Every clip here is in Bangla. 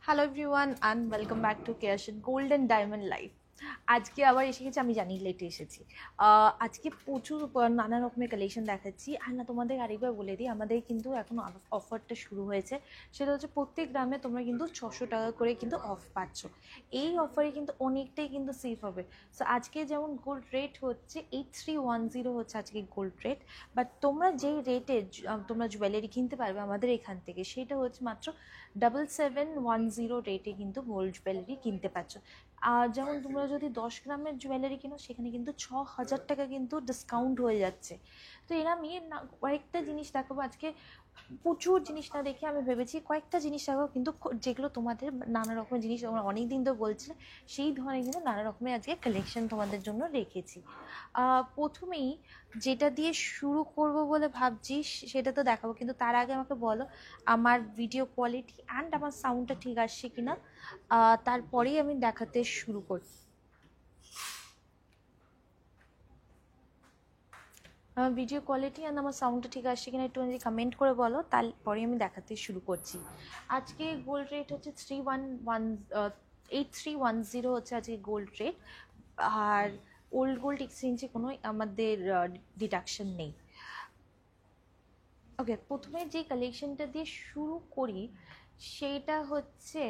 Hello everyone and welcome back to কেয়াশন গোল্ডেন ডায়মন্ড লাইফ। আজকে আবার এসে গেছি, আমি জানি লেটে এসেছি। আজকে প্রচুর নানা রকমের কালেকশন দেখাচ্ছি। আর না, তোমাদের আরেকবার বলে দিই, আমাদের কিন্তু এখন অফারটা শুরু হয়েছে। সেটা হচ্ছে প্রত্যেক গ্রামে তোমরা কিন্তু 600 টাকা করে কিন্তু অফ পাচ্ছ। এই অফারে কিন্তু অনেকটাই কিন্তু সেফ হবে। সো আজকে যেমন গোল্ড রেট হচ্ছে 8310 হচ্ছে আজকে গোল্ড রেট। বাট তোমরা যেই রেটে তোমরা জুয়েলারি কিনতে পারবে আমাদের এখান থেকে, সেটা হচ্ছে মাত্র 7710 রেটে কিন্তু গোল্ড জুয়েলারি কিনতে পারছো। আর যেমন তোমরা যদি 10 গ্রামের জুয়েলারি কিনো, সেখানে কিন্তু 6000 টাকা কিন্তু ডিসকাউন্ট হয়ে যাচ্ছে। তো এরা আমি কয়েকটা জিনিস দেখাবো আজকে। প্রচুর জিনিস না দেখে আমি ভেবেছি কয়েকটা জিনিস দেখাবো, কিন্তু যেগুলো তোমাদের নানা রকমের জিনিস তোমরা অনেক দিন তো বলছিলে, সেই ধরনের কিন্তু নানা রকমের আজকে কালেকশন তোমাদের জন্য রেখেছি। প্রথমেই যেটা দিয়ে শুরু করব বলে ভাবছি সেটা তো দেখাবো, কিন্তু তার আগে আমাকে বলো আমার ভিডিও কোয়ালিটি অ্যান্ড আমার সাউন্ডটা ঠিক আসছে কিনা, তারপরেই আমি দেখাতে শুরু করি। আমার ভিডিও কোয়ালিটি অ্যান্ড আমার সাউন্ডটা ঠিক আসছে কিনা একটু যদি কমেন্ট করে বলো, তারপরে আমি দেখাতে শুরু করছি। আজকে গোল্ড রেট হচ্ছে 8310 হচ্ছে আজকে গোল্ড রেট। আর ওল্ড গোল্ড এক্সচেঞ্জে কোনো আমাদের ডিডাকশন নেই। ওকে, প্রথমে যে কালেকশনটা দিয়ে শুরু করি সেইটা হচ্ছে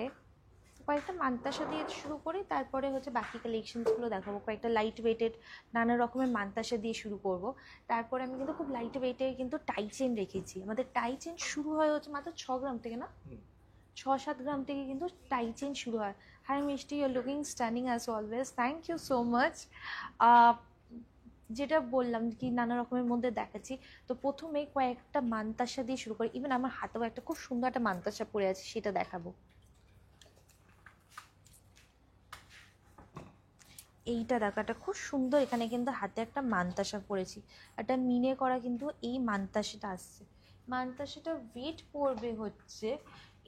কয়েকটা মান্তাসা দিয়ে শুরু করি, তারপরে হচ্ছে বাকি কালেকশনসগুলো দেখাবো। কয়েকটা লাইট ওয়েটেড নানা রকমের মান্তাসা দিয়ে শুরু করব। তারপরে আমি কিন্তু খুব লাইট ওয়েটের কিন্তু টাই চেন রেখেছি। আমাদের টাই চেন শুরু হয় হচ্ছে মাত্র 6 গ্রাম থেকে, না 6-7 গ্রাম থেকে কিন্তু টাই চেন শুরু হয়। হাই মিষ্টি, you are looking stunning as always, thank you so much. যেটা বললাম কি নানা রকমের মধ্যে দেখাচ্ছি। তো প্রথমে কয়েকটা মান্তাসা দিয়ে শুরু করি। ইভেন আমার হাতেও একটা খুব সুন্দর একটা মান্তাসা পড়ে আছে, সেটা দেখাবো। এইটা দেখো, একটা খুব সুন্দর, এখানে কিন্তু হাতে একটা মান্তাসা পড়েছি, একটা মিনে করা কিন্তু এই মান্তাসাটা আসছে। মান্তাসাটা ওয়েট পড়বে হচ্ছে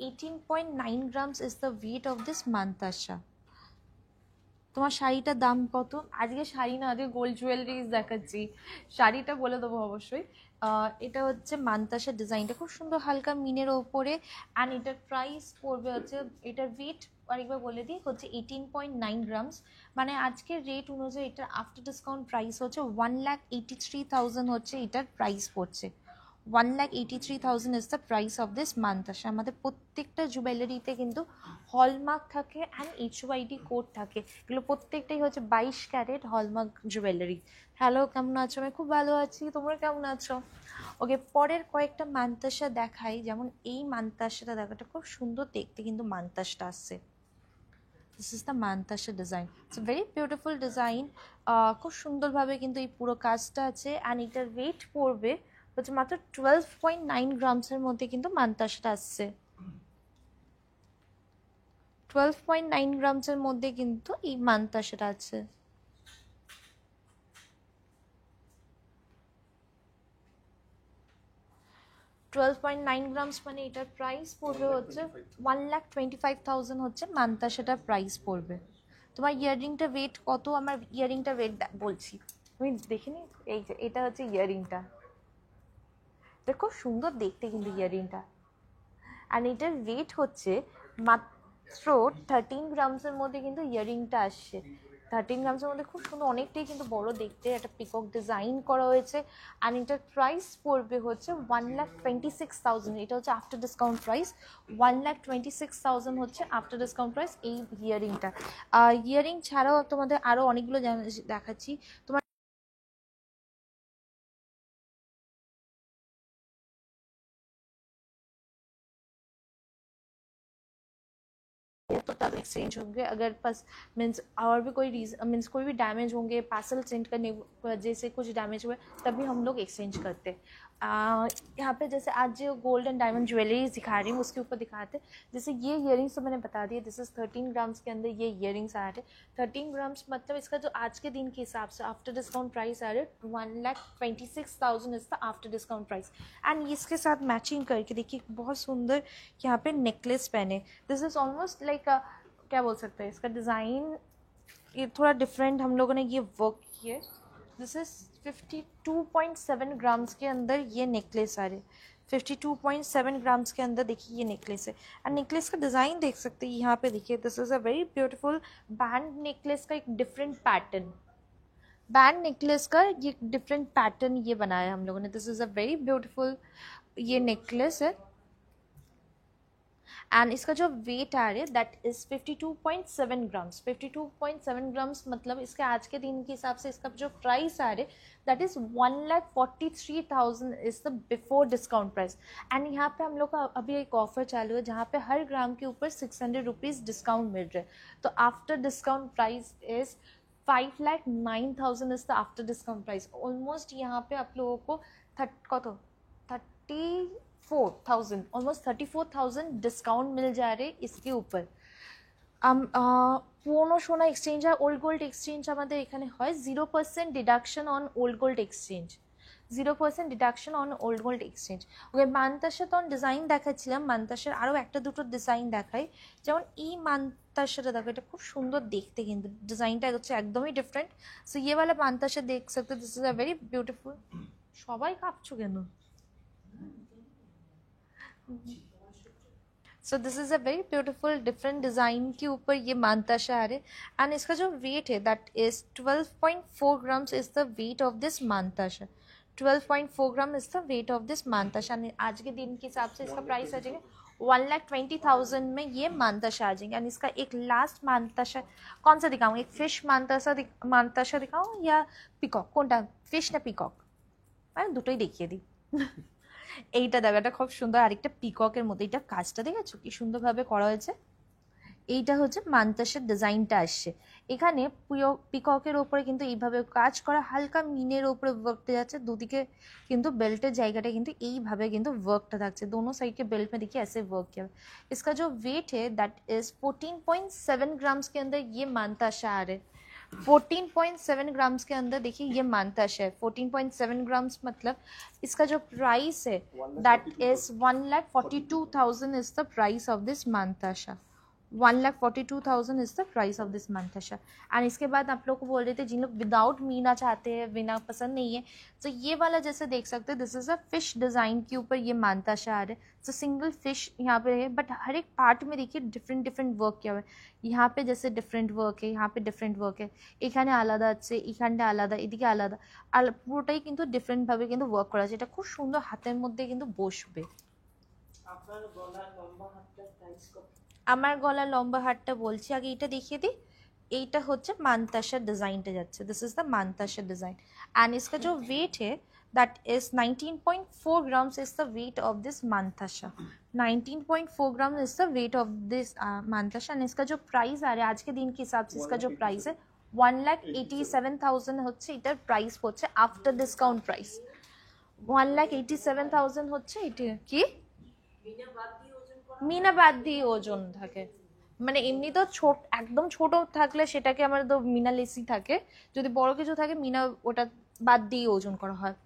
18.9 grams is the weight of this mantasha. তোমার শাড়িটার দাম কত? আজকে শাড়ি না, আজকে গোল্ড জুয়েলারিজ দেখাচ্ছি। শাড়িটা বলে দেবো অবশ্যই। এটা হচ্ছে মান্তাসা ডিজাইনটা খুব সুন্দর হালকা মিনের ওপরে। অ্যান্ড এটার প্রাইস পড়বে হচ্ছে, এটার ওয়েট আরেকবার বলে দিই, হচ্ছে 18.9 গ্রামস। মানে আজকের রেট অনুযায়ী এটার আফটার ডিসকাউন্ট প্রাইস হচ্ছে 1,83,000 হচ্ছে এটার প্রাইস পড়ছে। 1,83,000 is the price of this mantasha. আমাদের প্রত্যেকটা জুয়েলারিতে কিন্তু হলমার্ক থাকে অ্যান্ড HYD কোড থাকে। এগুলো প্রত্যেকটাই হচ্ছে 22 ক্যারেট হলমার্ক জুয়েলারি। হ্যালো, কেমন আছো? আমি খুব ভালো আছি, তোমরা কেমন আছো? ওকে, পরের কয়েকটা মান্তাসা দেখাই। যেমন এই মান্তাসাটা দেখো, এটা খুব সুন্দর দেখতে কিন্তু মান্তাসটা আসছে। This is the mantasha design, it's very beautiful design. খুব সুন্দরভাবে কিন্তু এই পুরো কাজটা আছে। অ্যান্ড এটার ওয়েট পড়বে হচ্ছে মাত্র 12.9 গ্রামসের মধ্যে কিন্তু মান্তাসাটা আসছে। 12.9 গ্রামসের মধ্যে কিন্তু এই মান্তাসাটা আছে। 12.9 গ্রামস মানে এটার প্রাইস পড়বে হচ্ছে 1,25,000 হচ্ছে মান্তাসাটার প্রাইস পড়বে। তোমার ইয়াররিংটা ওয়েট কত? আমার ইয়াররিংটা ওয়েট বলছি, তুমি দেখে নি। এই যে এটা হচ্ছে ইয়াররিংটা, এটা খুব সুন্দর দেখতে কিন্তু ইয়াররিংটা। অ্যান্ড এটার ওয়েট হচ্ছে মাত্র 13 গ্রামসের মধ্যে কিন্তু ইয়াররিংটা আসছে। 13 গ্রামসের মধ্যে খুব সুন্দর, অনেকটাই কিন্তু বড় দেখতে, একটা পিকক ডিজাইন করা হয়েছে। অ্যান্ড এটার প্রাইস পড়বে হচ্ছে 1,26,000। এটা হচ্ছে আফটার ডিসকাউন্ট প্রাইস। 1,26,000 হচ্ছে আফটার ডিসকাউন্ট প্রাইস এই ইয়াররিংটা। ইয়াররিং ছাড়াও তোমাদের আরও অনেকগুলো দেখাচ্ছি। তোমার तो तब एक्सचेंज होंगे, अगर पास मीन्स और भी कोई रीज़न मीन्स कोई भी डैमेज होंगे, पार्सल सेंड करने वजह से कुछ डैमेज हुए, तभी हम लोग एक्सचेंज करते। यहाँ पे जैसे आज जो गोल्ड एंड डायमंड ज्वेलरीज दिखा रही हूँ उसके ऊपर दिखाते। जैसे ये इयरिंग्स तो मैंने बता दिया, दिस इज 13 ग्राम्स के अंदर ये इयरिंग्स आ रहे। 13 ग्राम्स मतलब इसका जो आज के दिन के हिसाब से आफ्टर डिस्काउंट प्राइस आ रहे 1,26,000 is the after discount price. And इसके साथ मैचिंग करके देखिए बहुत सुंदर यहाँ पे नेकलेस पहने। दिस इज ऑलमोस्ट लाइक क्या बोल सकते हैं, इसका डिज़ाइन ये थोड़ा डिफरेंट हम लोगों ने ये वर्क किया। दिस इज 52.7 ग्राम्स के अंदर ये नेकलेस आ रहे। 52.7 ग्राम्स के अंदर देखिए ये नेकलेस है। एंड नेकलेस का डिज़ाइन देख सकते हैं यहाँ पे, देखिए this is a very beautiful band necklace का एक डिफरेंट पैटर्न, बैंड नेकलेस का ये डिफरेंट पैटर्न ये बनाया हम लोगों ने। This is a very beautiful ये नेकलेस है। एंड इसका जो वेट आ रहा है दैट इज 52.7 ग्राम्स। 52.7 ग्राम्स मतलब इसके आज के दिन के हिसाब से इसका जो प्राइस आ रहा है that is 1,43,000 is the before discount price. And यहाँ पे हम लोग का अभी एक ऑफर चालू है जहाँ पे हर ग्राम के ऊपर 600 रुपीज़ डिस्काउंट मिल रहा है। तो after discount price is 5,09,000 is the after discount price. Almost यहाँ पे आप लोगों को 34,000 ऑलमोस्ट 34,000 डिस्काउंट मिल जा रहे इसके ऊपर। পুরনো সোনা এক্সচেঞ্জ আর ওল্ড গোল্ড এক্সচেঞ্জ আমাদের এখানে হয় 0% deduction on old gold exchange, 0% deduction on old gold exchange. Okay মানতাসা তখন ডিজাইন দেখাচ্ছিলাম, মানতাসার আরও একটা দুটো ডিজাইন দেখাই। যেমন এই মানতাসাটা দেখো, এটা খুব সুন্দর দেখতে কিন্তু ডিজাইনটা হচ্ছে একদমই ডিফারেন্ট। সো ইয়ে वाला মানতাসা দেখ सकते, this is a very beautiful. সবাই কাঁপছো কেন? सो this is a very beautiful different design के ऊपर ये मानताशा आ रहे। एंड इसका जो वेट है that is 12.4 grams is the weight of this मानताशा। 12.4 gram is the weight of this मानताशा। आज के दिन के हिसाब से इसका प्राइस आ जाएगा 1,20,000 में ये मानताशा आ जाएंगे। एंड इसका एक लास्ट मानताशा कौन सा दिखाऊँ, एक फिश मानताशा दिखाऊँ या पिकॉक, কোনটা फिश ना पिकॉक? মানে দুটোই দেখিয়ে দিই। এইটা দেখো, এটা খুব সুন্দর, আরেকটা পিককের মধ্যে, এটা কাজটা দেখেছো কি সুন্দরভাবে করা হয়েছে। এইটা হচ্ছে মানতাসের ডিজাইনটা আসছে এখানে পিককের ওপরে কিন্তু এইভাবে কাজ করা, হালকা মিনের ওপরে ওয়ার্কটা যাচ্ছে, দুদিকে কিন্তু বেল্টের জায়গাটা কিন্তু এইভাবে কিন্তু ওয়ার্কটা থাকছে, दोनों साइड के बेल्ट में देखिए ऐसे वर्क किया है। इसका जो वेट है दैट इज 14.7 ग्राम्स के अंदर ये मानताशा आ रहे हैं। 14.7 ग्राम्स के अंदर देखिए ये मानताशा है। 14.7 ग्राम्स मतलब इसका जो प्राइस है that is 1,42,000 is the price of this मानताशा। 1,42,000 is the price of this मानताशा। एंड इसके बाद आप लोग को बोल रहे थे जिन लोग विदाउट मीना चाहते हैं, मीना पसंद नहीं है, तो ये वाला जैसे देख सकते हैं this is a fish design के ऊपर ये मानताशा आ रहा है। तो सिंगल फिश यहाँ पे है, बट हर एक पार्ट में देखिए डिफरेंट डिफरेंट वर्क किया हुआ है। यहाँ पे जैसे डिफरेंट वर्क है, यहाँ पे डिफरेंट वर्क है, এখানে আলাদা আছে, এখানটা আলাদা, এদিকে আলাদা, আর পুরোটাই কিন্তু ডিফারেন্টভাবে কিন্তু ওয়ার্ক করা আছে। এটা খুব সুন্দর হাতের মধ্যে কিন্তু বসবে। আপনার গলার লম্বা হাতটার প্রাইস কত? আমার গলার লম্বা হারটা বলছি, আগে এটা দেখিয়ে দিই। এইটা হচ্ছে মানতাশার ডিজাইনটা যাচ্ছে, দিস ইজ দ্য মানতাশা ডিজাइन। एंड इसका जो वेट है that is 19.4 grams is the weight of this मानताशा। 19.4 gram is the weight of this मानताशा। एंड इसका जो प्राइस आ रहा है आज के दिन के हिसाब से इसका जो प्राइस है 1,87,000 হচ্ছে এটার প্রাইস হচ্ছে আফটার ডিসকাউন্ট প্রাইস। 1,87,000 হচ্ছে এটা কি মিনা বাদ দিয়ে ওজন থাকে, মানে এমনি তো ছোট একদম ছোট থাকলে সেটাকে আমার তো মিনা লেসি থাকে, যদি বড় কিছু থাকে মিনা ওটা বাদ দিয়ে ওজন করা হয়।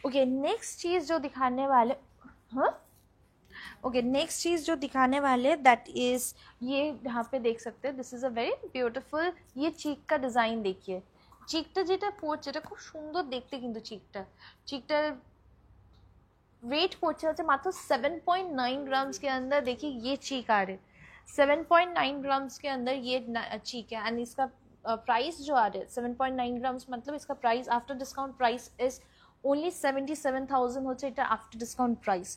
ओके नेक्स्ट चीज़ जो दिखाने वाले, हाँ ओके नेक्स्ट चीज़ जो दिखाने वाले दैट इज़ ये यहाँ पे देख सकते हैं this is a very beautiful, ये चीक का डिज़ाइन देखिए। চিকটা যেটা পড়ছে এটা খুব সুন্দর দেখতে, কিন্তু চিকটার वेट पहुंचे होते मात्र 7.9 ग्राम्स के अंदर। देखिए ये चीक आ रहे 7.9 ग्राम्स के अंदर ये चीक है। एंड इसका प्राइस जो आ रहा है 7.9 ग्राम्स मतलब इसका price after discount price is only 77,000 হচ্ছে এটা आफ्टर डिस्काउंट प्राइस।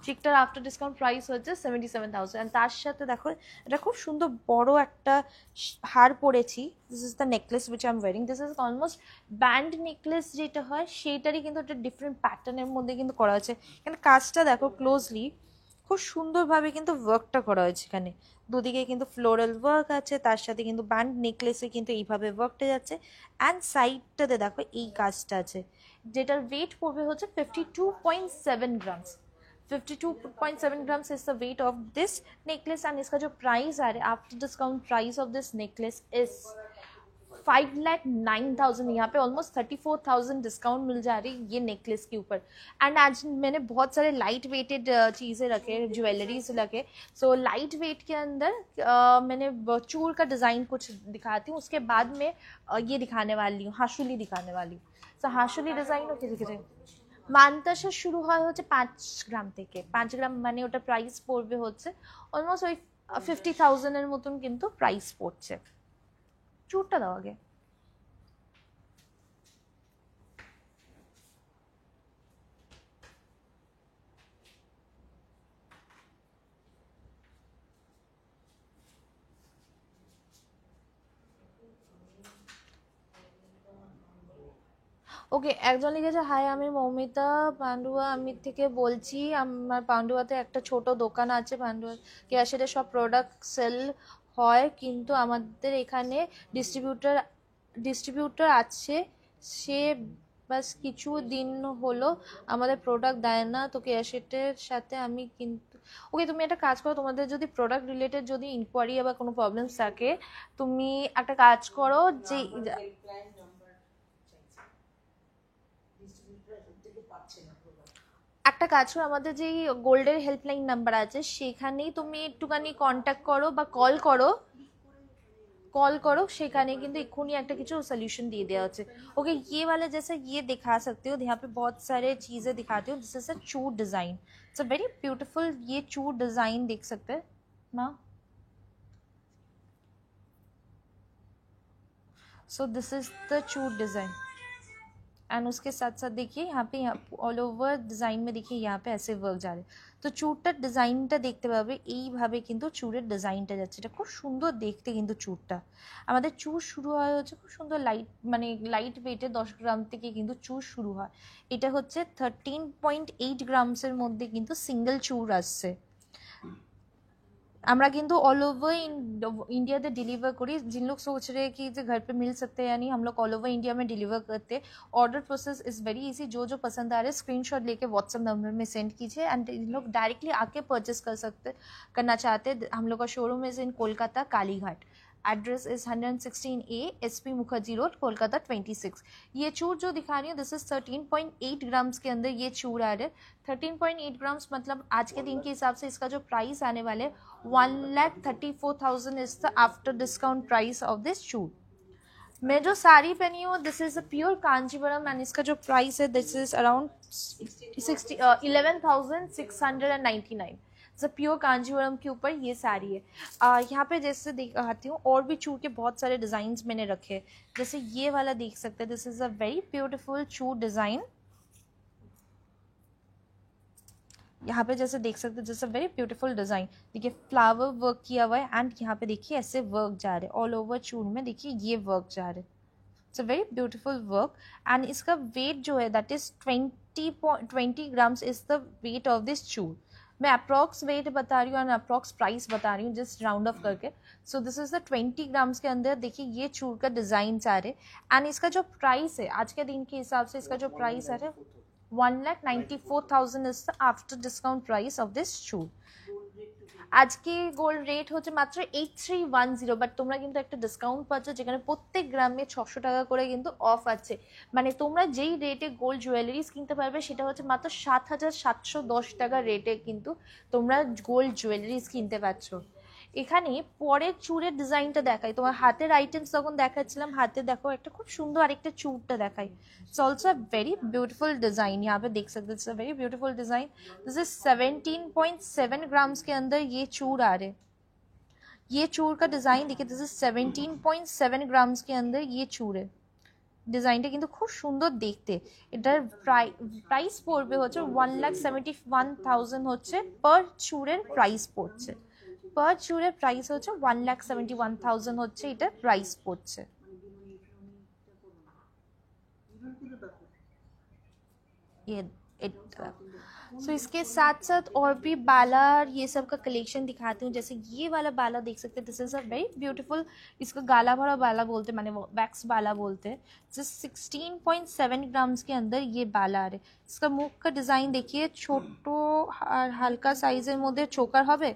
চিকটার आफ्टर डिस्काउंट प्राइस হচ্ছে 77,000। এন্ড তার সাথে দেখো এটা খুব সুন্দর বড় একটা হার পরেছি, this is the necklace which I am wearing. This is almost band necklace যেটা হয় সেইটারই কিন্তু একটা ডিফারেন্ট প্যাটার্নের মধ্যে কিন্তু করা হয়েছে। এখানে কাজটা দেখো ক্লোজলি, খুব সুন্দরভাবে কিন্তু ওয়ার্কটা করা হয়েছে। এখানে দুদিকে কিন্তু ফ্লোরাল ওয়ার্ক আছে, তার সাথে কিন্তু ব্যান্ড নেকলেসে কিন্তু এইভাবে ওয়ার্কটা যাচ্ছে। অ্যান্ড সাইডটাতে দেখো এই কাজটা আছে, যেটার ওয়েট পড়বে হচ্ছে 52.7 grams. 52.7 grams is the weight of this necklace. And इसका जो प्राइस आ रहा है after discount price of this necklace is 5,09,000। यहाँ पे ऑलमोस्ट 34,000 डिस्काउंट मिल जा रही है ये नेकलेस के ऊपर। एंड आज मैंने बहुत सारे लाइट वेटेड चीज़ें रखे, ज्वेलरीज रखे। सो लाइट वेट के अंदर मैंने चूर का डिज़ाइन कुछ दिखाती हूँ, उसके बाद में ये दिखाने वाली हूँ, हाशुली दिखाने वाली हूँ। सो हाशुली डिज़ाइन दिख रहे মানতাসা শুরু হয় হচ্ছে 5 গ্রাম থেকে। 5 গ্রাম মানে ওটা প্রাইস পড়বে হচ্ছে অলমোস্ট ওই 50,000 এর মতন কিন্তু প্রাইস পড়ছে। চুরটা দাও আগে। ওকে, একজন লিখেছে, হাই আমি মৌমিতা পান্ডুয়া আমি থেকে বলছি। আমার পান্ডুয়াতে একটা ছোট দোকান আছে, পান্ডুয়া কেয়াশেটে সব প্রোডাক্ট সেল হয়, কিন্তু আমাদের এখানে ডিস্ট্রিবিউটর ডিস্ট্রিবিউটর আছে, সে বাস কিছু দিন হলো আমাদের প্রোডাক্ট দেয় না। তো কেয়াশেটের সাথে আমি কিন্তু, ওকে তুমি একটা কাজ করো, তোমাদের যদি প্রোডাক্ট রিলেটেড যদি ইনকোয়ারি বা কোনো প্রবলেমস থাকে, তুমি একটা কাজ করো যে হেল্পলাইন নাম্বার চাইছে, ডিস্ট্রিবিউটর থেকে পাচ্ছে না প্রোডাক্ট। একটা কাজ করো, আমাদের যে গোল্ডের হেল্পলাইন নাম্বার আছে সেখানেই তুমি একটুখানি কন্ট্যাক্ট করো বা कॉल करो, সেখানে কিন্তু এক্ষুনি একটা কিছু सोल्यूशन দিয়ে দেওয়া হচ্ছে। ओके, ये वाला जैसे ये दिखा सकते हो, यहाँ पे बहुत सारे चीज़ें दिखाती हूँ। दिस इज अ चूर design, it's a very beautiful, ये चूर डिज़ाइन देख सकते हैं ना। सो दिस इज द चूर डिज़ाइन, एंड उसके साथ साथ देखिए यहाँ पे ऑल ओवर डिज़ाइन में देखिए यहाँ पे ऐसे वर्क जा रहे। তো চুরটার ডিজাইনটা দেখতে পাবে, এইভাবে কিন্তু চুরের ডিজাইনটা যাচ্ছে, এটা খুব সুন্দর দেখতে। কিন্তু চুরটা, আমাদের চুর শুরু হয় হচ্ছে খুব সুন্দর লাইট, মানে লাইট ওয়েটে 10 গ্রাম থেকে কিন্তু চুর শুরু হয়। এটা হচ্ছে 13.8 গ্রামসের মধ্যে কিন্তু সিঙ্গেল চুর আসছে। আমরা কিন্তু ऑल ओवर इंडिया में डिलीवर करी। जिन लोग सोच रहे हैं कि घर पे मिल सकते हैं या नहीं, हम लोग ऑल ओवर इंडिया में डिलीवर करते हैं। Order process is very easy, जो जो पसंद आ रहा है स्क्रीनशॉट लेके व्हाट्सएप नंबर में सेंड कीजिए, एंड इन लोग डायरेक्टली आके परचेस करना चाहते हैं। हम लोग का showroom is in Kolkata Kalighat, address is 116A SP Mukherjee road, Kolkata 26। ये चूर जो दिखा रही हूँ, दिस इज 13.8 ग्राम्स के अंदर ये चूर आ रहे हैं। 13.8 ग्राम्स मतलब आज के दिन के हिसाब से इसका जो प्राइस आने वाले 1,34,000 is the after discount price of this चूर। मैं जो साड़ी पहनी हूँ, this is a pure Kanjivaram, and इसका जो प्राइस है this is around 11,699। Pure Kanjivaram के ऊपर ये साड़ी है। यहाँ पे जैसे दिखाती हूँ, और भी चूर के बहुत सारे डिज़ाइंस मैंने रखे हैं। जैसे ये वाला देख सकते हैं, this is a very beautiful चूर डिज़ाइन। यहाँ पे जैसे देख सकते हैं, जैसे वेरी ब्यूटीफुल डिज़ाइन, देखिए फ्लावर वर्क किया हुआ है, एंड यहाँ पे देखिए ऐसे वर्क जा रहे हैं ऑल ओवर चूर में, देखिए ये वर्क जा रहे हैं। It's a very beautiful work, and इसका वेट जो है that is 20 grams is the weight of this चूर। मैं अप्रॉक्स वेट बता रही हूँ और अप्रॉक्स प्राइस बता रही हूँ, जस्ट राउंड ऑफ करके। So this is the 20 grams के अंदर देखिए ये चूर का डिज़ाइन आ रहे, एंड इसका जो प्राइस है आज के दिन के हिसाब से, इसका जो प्राइस आ रहा है 1,94,000 is the after discount price of this चूर। आज के गोल्ड रेट হচ্ছে মাত্র 8310, বাট তোমরা কিন্তু একটা ডিসকাউন্ট পাচ্ছ, যেখানে প্রত্যেক গ্রামে 600 টাকা করে কিন্তু অফ আছে। মানে তোমরা যেই রেটে গোল্ড জুয়েলারিজ কিনতে পারবে সেটা হচ্ছে মাত্র 7,710 টাকা রেটে কিন্তু তোমরা গোল্ড জুয়েলারিজ কিনতে পারছো। এখানে পরের চুরের ডিজাইনটা দেখাই, তোমার হাতের আইটেমস যখন দেখাচ্ছিলাম, হাতে দেখো একটা খুব সুন্দর আরেকটা চুরটা দেখাই। It's also a very beautiful design, यहाँ पे देख सकते हैं, it's a very beautiful design. This is 17.7 grams के अंदर ये चूर आ रहे। ये चूर का डिज़ाइन देखिए, दिस इज 17.7 ग्राम्स के अंदर ये चूर है। ডিজাইনটা কিন্তু খুব সুন্দর দেখতে। এটার প্রাইস পড়বে হচ্ছে 1,71,000 হচ্ছে পার চুরের প্রাইস পড়ছে। পার চুরের প্রাইস হচ্ছে 1,71,000 হচ্ছে এটা প্রাইস পড়ছে। ये सो इसके साथ साथ और भी बाला ये सब का कलेक्शन दिखाती हूँ। जैसे ये वाला बाला देख सकते हैं, this is a very beautiful, इसको गाला भरा बाला बोलते हैं, माने वैक्स बाला बोलते हैं। जस्ट 16.7 ग्राम्स के अंदर ये बाला आ रहे। इसका मुख का डिज़ाइन देखिए, छोटो और हल्का साइजेर मध्य चोकार होबे,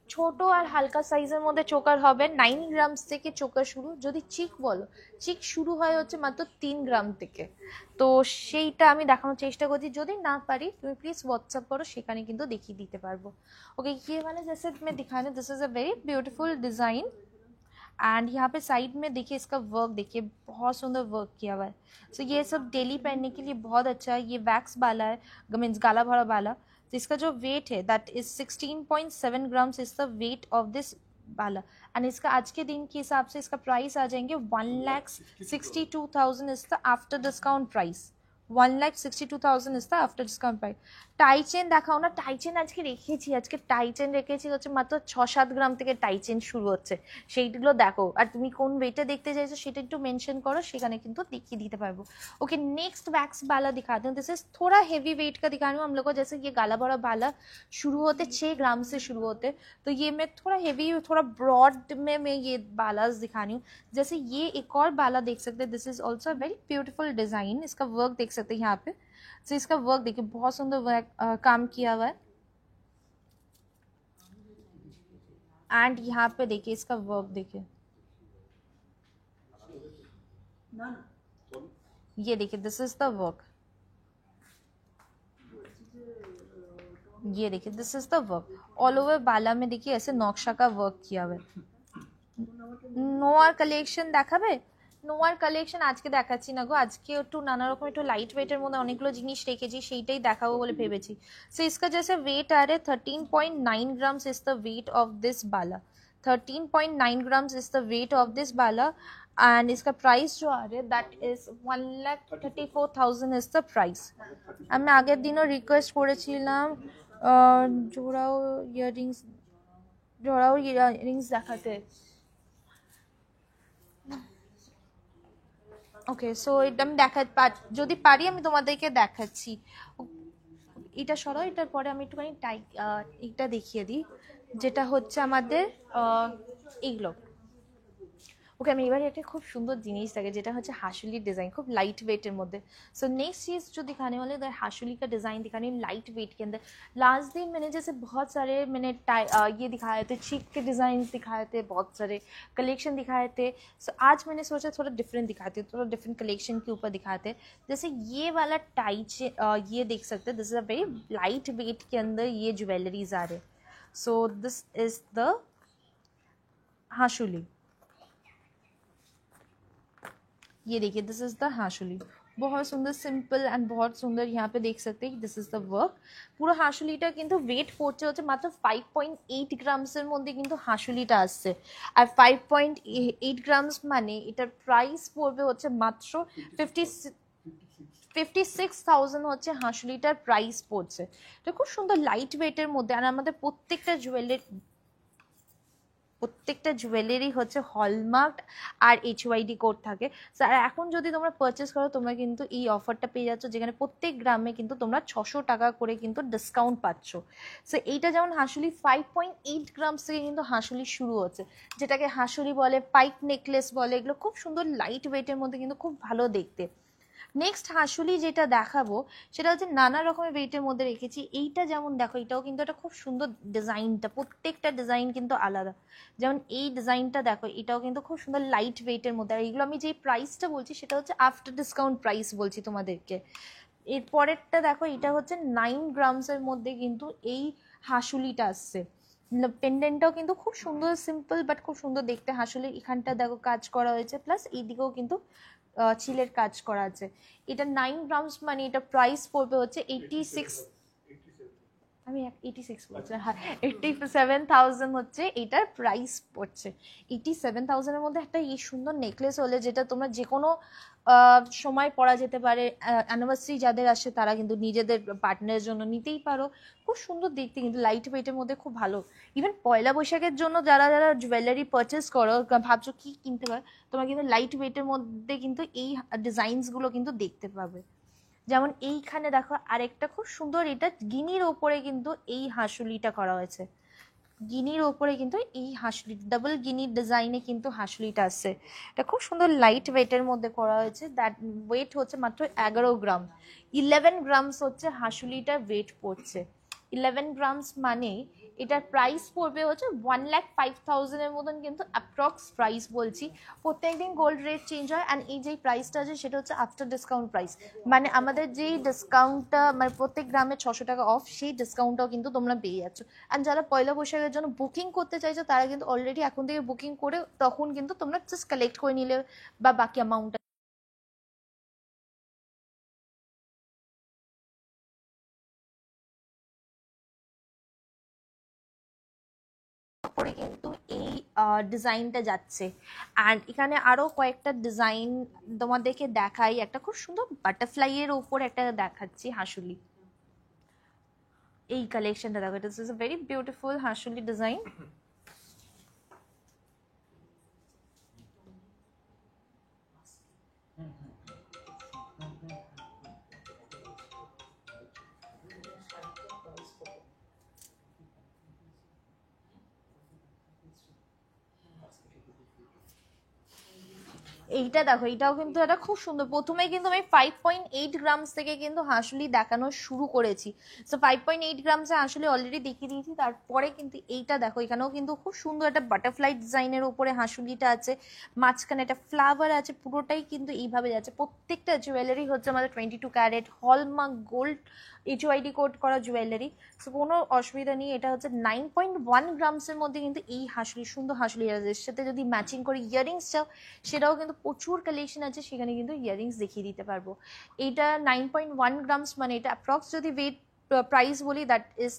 ছোটো আর হালকা সাইজের মধ্যে চোকার হবে। 9 গ্রামস থেকে চোকার শুরু। যদি চিক বলো, চিক শুরু হয় হচ্ছে মাত্র 3 গ্রাম থেকে। তো সেইটা আমি দেখানোর চেষ্টা করছি, যদি না পারি তুমি প্লিজ হোয়াটসঅ্যাপ করো, সেখানে কিন্তু দেখিয়ে দিতে পারবো। ओके, ये वाला जैसे मैं दिखाने, this is a very beautiful design, and यहाँ पे साइड में देखिए इसका वर्क देखिए, बहुत सुंदर वर्क किया हुआ है. सो ये सब डेली पहनने के लिए बहुत अच्छा है. ये वैक्स बाला है, मीन्स गाला भरा बाला. तो इसका जो वेट है that is 16.7 grams is the weight of this Bala. And इसका आज के दिन के हिसाब से इसका प्राइस आ जाएंगे 1,62,000 is the after discount price. 1,62,000 is the after discount price. Tie chain দেখাও না. টাই চেন আজকে রেখেছি, আজকে টাই চেন রেখেছি হচ্ছে মাত্র 6-7 গ্রাম থেকে টাই চেন শুরু হচ্ছে, সেইগুলো দেখো. আর তুমি কোন ওয়েটে দেখতে চাইছো সেটা একটু মেনশন করো, সেখানে কিন্তু দেখিয়ে दिते पारबो. ओके नेक्स्ट वैक्स बाला दिखाते हैं. दिस इज थोड़ा हेवी वेट का दिखा रही हूँ हम लोग को. जैसे ये गाला भरा बाला शुरू होते 6 ग्राम से शुरू होते, तो ये मैं थोड़ा हेवी थोड़ा ब्रॉड में मैं ये बालास दिखा रही हूँ. जैसे ये एक और बाला देख सकते हैं. This is also very beautiful design. इसका वर्क देख सकते हैं यहाँ पे. तो इसका वर्क देखिए, बहुत सुंदर वर्क काम किया हुआ है. एंड यहाँ पे देखिए इसका वर्क देखिए, ये देखिए दिस इज द वर्क. ये देखिए this is the work all over बाला में. देखिए ऐसे नक्शा का वर्क किया हुआ है. নোয়ার কালেকশন দেখাবে? নোয়ার কালেকশন আজকে দেখাচ্ছি না গো, আজকে একটু নানা রকম একটু লাইট ওয়েটের মধ্যে অনেকগুলো জিনিস রেখেছি, সেইটাই দেখাবো বলে ভেবেছি. সো इसका जैसे वेट आ रहा है 13.9 grams is the weight of this Bala. 13.9 grams is the weight of this Bala. And इसका प्राइस जो आ रहा है that is 1,34,000 is the price. আমি আগের দিনও রিকোয়েস্ট করেছিলাম জোড়াও ইয়াররিংস দেখাতে. ওকে সো এটা আমি যদি পারি আমি তোমাদেরকে দেখাচ্ছি. এটা সরাও, এটার পরে আমি একটুখানি এটা দেখিয়ে দিই, যেটা হচ্ছে আমাদের এইগুলো. ওকে আমি এবারে একটা খুব সুন্দর জিনিস থাকে যেটা হচ্ছে हाशुली डिज़ाइन, खूब लाइट वेट এর মধ্যে. सो नेक्स्ट चीज़ जो दिखाने वाले हैं हाशुली का डिज़ाइन दिखाने लाइट वेट के अंदर. लास्ट दिन मैंने जैसे बहुत सारे ये दिखाए थे, चिक के डिज़ाइन दिखाए थे, बहुत सारे कलेक्शन दिखाए थे. सो आज मैंने सोचा थोड़ा डिफरेंट दिखाते, थोड़ा डिफरेंट कलेक्शन के ऊपर दिखाते. जैसे ये वाला ये देख सकते हैं. This is a very light weight के अंदर ये ज्वेलरीज आ रहे. सो दिस इज़ द हाशुली. ये देखिए दिस इज द हाशुली. बहुत सुंदर सिंपल एंड बहुत सुंदर. यहाँ पे देख सकते हैं दिस इज द वर्क. পুরো হাঁসুলিটা কিন্তু ওয়েট পড়ছে হচ্ছে মাত্র 5.8 গ্রামসের মধ্যে কিন্তু হাঁসুলিটা আসছে. আর 5.8 গ্রামস মানে এটার প্রাইস পড়বে হচ্ছে মাত্র 56,000 হচ্ছে হাঁসুলিটার প্রাইস পড়ছে. এটা খুব সুন্দর লাইট ওয়েটের মধ্যে. আর আমাদের প্রত্যেকটা জুয়েলারি হচ্ছে হলমার্ক আর HYD কোড থাকে. আর এখন যদি তোমরা পারচেস করো তোমরা কিন্তু এই অফারটা পেয়ে যাচ্ছ, যেখানে প্রত্যেক গ্রামে কিন্তু তোমরা 600 টাকা করে কিন্তু ডিসকাউন্ট পাচ্ছ. সো এইটা যেমন হাঁসুলি 5.8 গ্রামস থেকে কিন্তু হাঁসুলি শুরু হচ্ছে, যেটাকে হাঁসুলি বলে, পাইক নেকলেস বলে. এগুলো খুব সুন্দর লাইট ওয়েটের মধ্যে কিন্তু খুব ভালো দেখতে. নেক্সট হাঁসুলি যেটা দেখাবো সেটা হচ্ছে নানা রকমের ওয়েটের মধ্যে রেখেছি. এইটা যেমন দেখো, এটাও কিন্তু একটা খুব সুন্দর ডিজাইনটা, প্রত্যেকটা ডিজাইন কিন্তু আলাদা. যেমন এই ডিজাইনটা দেখো, এটাও কিন্তু খুব সুন্দর লাইট ওয়েটের মধ্যে. আর এইগুলো আমি যে প্রাইসটা বলছি সেটা হচ্ছে আফটার ডিসকাউন্ট প্রাইস বলছি তোমাদেরকে. এরপরেরটা দেখো, এটা হচ্ছে 9 গ্রামসের মধ্যে কিন্তু এই হাঁসুলিটা আসছে. পেন্ডেন্টটাও কিন্তু খুব সুন্দর, সিম্পল বাট খুব সুন্দর দেখতে. হাঁসুলির এখানটা দেখো কাজ করা হয়েছে, প্লাস এইদিকেও কিন্তু চিলের কাজ করা আছে. এটা 9 গ্রামস মানে এটা প্রাইস পড়বে হচ্ছে 86, আমি 86 বলছিলাম, হ্যাঁ 87,000 হচ্ছে এটার প্রাইস পড়ছে. 87,000 এর মধ্যে একটা এই সুন্দর নেকলেস হলে, যেটা তোমরা যে কোনো সময় পরা যেতে পারে. অ্যানিভার্সারি যাদের আসে তারা কিন্তু নিজেদের পার্টনারের জন্য নিতেই পারো. খুব সুন্দর দেখতে, কিন্তু লাইট ওয়েটের মধ্যে খুব ভালো. ইভেন পয়লা বৈশাখের জন্য যারা যারা জুয়েলারি পারচেস করো, ভাবছো কি কিনতে পারো, তোমরা কিন্তু লাইট ওয়েটের মধ্যে কিন্তু এই ডিজাইনসগুলো কিন্তু দেখতে পাবে. যেমন এইখানে দেখো আরেকটা খুব সুন্দর, এটা গিনির ওপরে কিন্তু এই হাঁসুলিটা করা হয়েছে. গিনির ওপরে কিন্তু এই হাঁসুলি ডাবল গিনির ডিজাইনে কিন্তু হাঁসুলিটা আসছে. এটা খুব সুন্দর লাইট ওয়েটের মধ্যে করা হয়েছে. দ্যাট ওয়েট হচ্ছে মাত্র 11 গ্রাম. 11 গ্রামস হচ্ছে হাঁসুলিটার ওয়েট পড়ছে. 11 গ্রামস মানে এটার প্রাইস পড়বে হচ্ছে 1,05,000 মতন, কিন্তু অ্যাপ্রক্স প্রাইস বলছি। প্রত্যেকদিন গোল্ড রেট চেঞ্জ হয়, অ্যান্ড এই যেই প্রাইসটা আছে সেটা হচ্ছে আফটার ডিসকাউন্ট প্রাইস, মানে আমাদের যেই ডিসকাউন্টটা মানে প্রত্যেক গ্রামে 600 টাকা অফ, সেই ডিসকাউন্টটাও কিন্তু তোমরা পেয়ে যাচ্ছ। অ্যান্ড যারা পয়লা বৈশাখের জন্য বুকিং করতে চাইছো তারা কিন্তু অলরেডি এখন থেকে বুকিং করে তখন কিন্তু তোমরা জাস্ট কালেক্ট করে নিলে বা বাকি অ্যামাউন্টটা পরে কিন্তু এই ডিজাইনটা যাচ্ছে। অ্যান্ড এখানে আরো কয়েকটা ডিজাইন তোমাদেরকে দেখাই। একটা খুব সুন্দর বাটারফ্লাই এর ওপর একটা দেখাচ্ছি হাঁসুলি, এই কালেকশনটা দেখো, this is a very beautiful হাঁসুলি ডিজাইন। এইটা দেখো, এটাও কিন্তু এটা খুব সুন্দর। প্রথমে কিন্তু আমি 5.8 গ্রামস থেকে কিন্তু হাঁসুলি দেখানো শুরু করেছি। সো 5.8 গ্রামসে হাঁসুলি অলরেডি দেখিয়ে দিয়েছি। তারপরে কিন্তু এইটা দেখো, এখানেও কিন্তু খুব সুন্দর একটা বাটারফ্লাই ডিজাইনের উপরে হাঁসুলিটা আছে, মাঝখানে একটা ফ্লাওয়ার আছে, পুরোটাই কিন্তু এইভাবে যাচ্ছে। প্রত্যেকটা জুয়েলারি হচ্ছে আমাদের 22 carat hallmark gold HYD code করা জুয়েলারি। সো কোনো অসুবিধা নেই। এটা হচ্ছে 9.1 গ্রামসের মধ্যে কিন্তু এই হাঁসুলি, সুন্দর হাঁসুলি আছে। এর সাথে যদি ম্যাচিং করে ইয়ারিংস চাও সেটাও কিন্তু প্রচুর কালেকশন আছে, সেখানে কিন্তু ইয়ারিংস দেখিয়ে দিতে পারবো। এইটা 9.1 গ্রামস, মানে এটা অ্যাপ্রক্স যদি ওয়েট প্রাইস বলি দ্যাট ইজ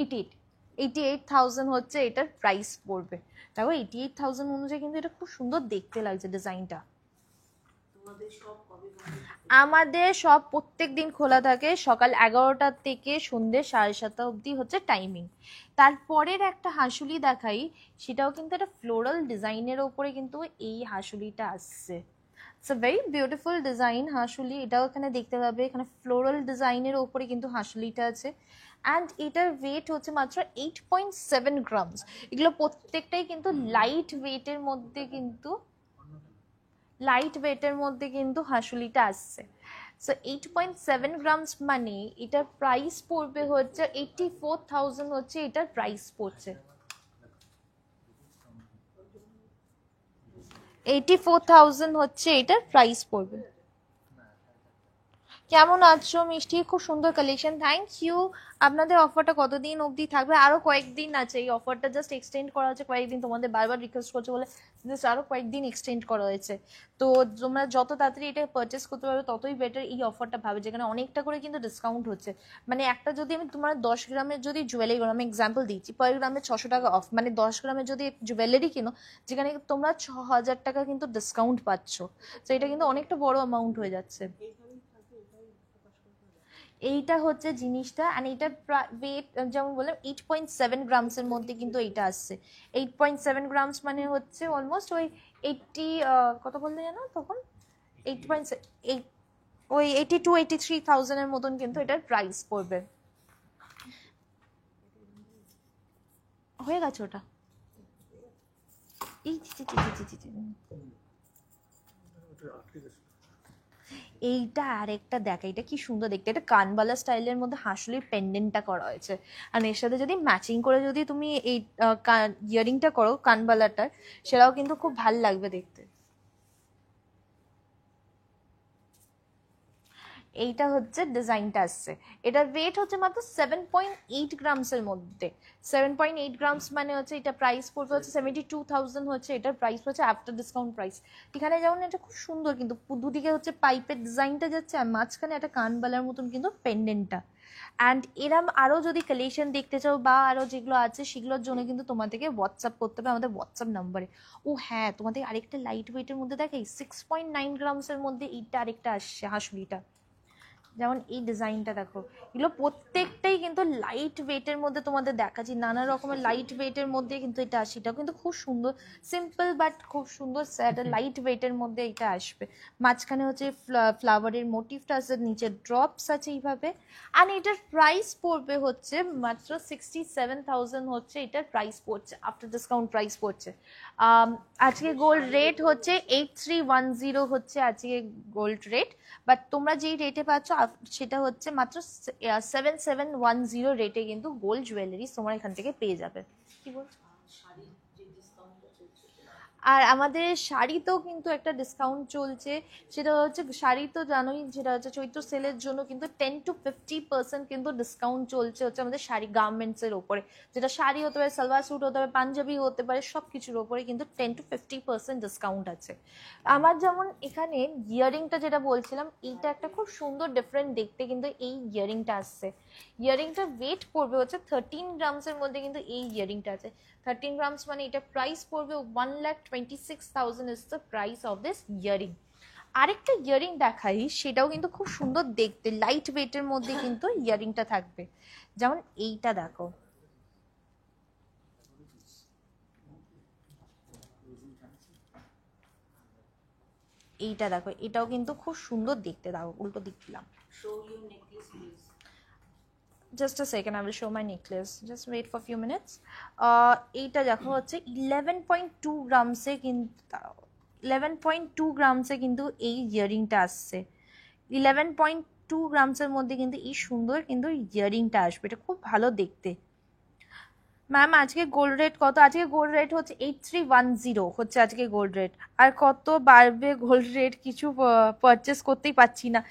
88,000 হচ্ছে এটার প্রাইস পড়বে। দেখো 88,000 অনুযায়ী কিন্তু এটা খুব সুন্দর দেখতে লাগছে ডিজাইনটা। আমাদের সব প্রত্যেক দিন খোলা থাকে, সকাল 11টা থেকে সন্ধ্যে 7:30 অবধি হচ্ছে টাইমিং। তারপরের একটা হাঁসুলি দেখাই, সেটাও কিন্তু একটা ফ্লোরাল ডিজাইনের ওপরে কিন্তু এই হাঁসুলিটা আসছে। It's a very beautiful design হাঁসুলি। এটাও এখানে দেখতে পাবে, এখানে ফ্লোরাল ডিজাইনের ওপরে কিন্তু হাঁসুলিটা আছে। অ্যান্ড এটার ওয়েট হচ্ছে মাত্র 8.7 গ্রামস। এগুলো প্রত্যেকটাই কিন্তু লাইট ওয়েটের মধ্যে কিন্তু হাঁসুলিটা আসছে। সো 8.7 গ্রামস মানে এটার প্রাইস পড়বে হচ্ছে 84,000 হচ্ছে এটার প্রাইস পড়ছে। 84,000 হচ্ছে এটার প্রাইস পড়বে। কেমন আছো মিষ্টি? খুব সুন্দর কালেকশন, থ্যাংক ইউ। আপনাদের অফারটা কতদিন অবধি থাকবে? আরো কয়েকদিন আছে, এই অফারটা জাস্ট এক্সটেন্ড করা হচ্ছে কয়েকদিন, তোমাদের বারবার রিকোয়েস্ট করছে বলে জাস্ট আরো কয়েকদিন এক্সটেন্ড করা হয়েছে। তো তোমরা যত তাড়াতাড়ি এটা পারচেস করতে পারবে ততই বেটার এই অফারটা ভাবে, যেখানে অনেকটা করে কিন্তু ডিসকাউন্ট হচ্ছে। মানে একটা যদি আমি তোমার 10 গ্রামের যদি জুয়েলারি, আমি এক্সাম্পল দিচ্ছি, পার গ্রামে 600 টাকা অফ, মানে 10 গ্রামের যদি জুয়েলারি কিনো যেখানে তোমরা 6,000 টাকা কিন্তু ডিসকাউন্ট পাচ্ছ। তো এটা কিন্তু অনেকটা বড় অ্যামাউন্ট হয়ে যাচ্ছে। এইটা হচ্ছে জিনিসটা। অ্যান্ড এইটার ওয়েট যেমন বললাম 8.7 গ্রামসের মধ্যে কিন্তু এইটা আসছে। 8.7 গ্রামস মানে হচ্ছে অলমোস্ট ওই 80, কত বললে জানো তখন, 8.8, ওই 82-83,000 মতন কিন্তু এটার প্রাইস পড়বে। হয়ে গেছে ওটা। এই এইটা আরেকটা দেখ, এটা কি সুন্দর দেখতে, এটা কানবালা স্টাইলের মধ্যে হাঁসুলির পেন্ডেন্টটা করা হয়েছে। আর এর সাথে যদি ম্যাচিং করে যদি তুমি এই ইয়ারিংটা করো কানবালাটার, সেটাও কিন্তু খুব ভাল লাগবে দেখতে। এইটা হচ্ছে ডিজাইনটা আসছে। এটার ওয়েট হচ্ছে মাত্র 7.8 গ্রামসের মধ্যে। 7.8 গ্রামস মানে হচ্ছে এটা প্রাইস পড়বে হচ্ছে 72,000 হচ্ছে এটার প্রাইস পড়ছে আফটার ডিসকাউন্ট প্রাইস। এখানে যেমন এটা খুব সুন্দর, কিন্তু দুদিকে হচ্ছে পাইপের ডিজাইনটা যাচ্ছে আর মাঝখানে একটা কানবালার মতন কিন্তু পেন্ডেন্টটা। অ্যান্ড এরম আরও যদি কালেকশন দেখতে চাও বা আরও যেগুলো আছে সেগুলোর জন্য কিন্তু তোমাদেরকে হোয়াটসঅ্যাপ করতে হবে আমাদের হোয়াটসঅ্যাপ নাম্বারে। ও হ্যাঁ, তোমাদের আরেকটা লাইট ওয়েটের মধ্যে দেখাই, 6.9 গ্রামসের মধ্যে এইটা আরেকটা আসছে হাঁসুলিটা। যেমন এই ডিজাইনটা দেখো, এগুলো প্রত্যেকটাই কিন্তু লাইট ওয়েটের মধ্যে তোমাদের দেখাচ্ছি, নানা রকমের লাইট ওয়েটের মধ্যে কিন্তু এটা আসে। এটাও কিন্তু খুব সুন্দর, সিম্পল বাট খুব সুন্দর লাইট ওয়েটের মধ্যে এটা আসবে। মাঝখানে হচ্ছে ফ্লাওয়ারের মোটিভটা আছে, নিচে ড্রপস আছে এইভাবে। আর এটার প্রাইস পড়বে হচ্ছে মাত্র 67,000 হচ্ছে এটার প্রাইস পড়ছে, আফটার ডিসকাউন্ট প্রাইস পড়ছে। আজকে গোল্ড রেট হচ্ছে 8310 হচ্ছে আজকে গোল্ড রেট, বাট তোমরা যেই রেটে পাচ্ছ সেটা হচ্ছে মাত্র 7710 রেটে কিন্তু গোল্ড জুয়েলারি তোমার এখান থেকে পেয়ে যাবে। কি বলছো? শাড়ির যে ডিসকাউন্টটা চলছে সেটা? আর আমাদের শাড়িতেও কিন্তু একটা ডিসকাউন্ট চলছে, সেটা হচ্ছে শাড়ি তো জানোই, যেটা হচ্ছে চৈত্র সেলের জন্য কিন্তু 10 to 50% কিন্তু ডিসকাউন্ট চলছে হচ্ছে আমাদের শাড়ি গার্মেন্টসের ওপরে, যেটা শাড়ি হতে পারে, সালোয়ার স্যুট হতে পারে, পাঞ্জাবি হতে পারে, সব কিছুর ওপরে কিন্তু 10 to 50% ডিসকাউন্ট আছে। আমার যেমন এখানে ইয়ারিংটা যেটা বলছিলাম, এইটা একটা খুব সুন্দর ডিফারেন্ট দেখতে কিন্তু এই ইয়ারিংটা আসছে। ইয়ারিংটা ওয়েট পড়বে হচ্ছে 13 গ্রামসের মধ্যে কিন্তু এই ইয়ারিংটা আছে। 13 grams মানে এটা প্রাইস পড়বে 1,26,000 is the price of this earring. আরেকটা ইয়ারিং দেখাই, সেটাও কিন্তু খুব সুন্দর দেখতে, লাইট ওয়েটের মধ্যে কিন্তু ইয়ারিংটা থাকবে। যেমন এইটা দেখো, এইটা দেখো, এটাও কিন্তু খুব সুন্দর দেখতে। দেখো উল্টো দিক দিলাম। Show your necklace, please. Just a second, I will show my necklace. Just wait for few minutes. এইটা দেখো হচ্ছে 11.2 গ্রামসে কিন্তু 11.2 গ্রামসে কিন্তু এই ইয়ারিংটা আসছে। 11.2 গ্রামসের মধ্যে কিন্তু এই সুন্দর কিন্তু ইয়ারিংটা আসবে, এটা খুব ভালো দেখতে। ম্যাম আজকে গোল্ড রেট কত? আজকে গোল্ড রেট হচ্ছে 8310 হচ্ছে আজকে গোল্ড রেট। আর কত বাড়বে গোল্ড রেট কিছু পারচেস করতেই পারছি না,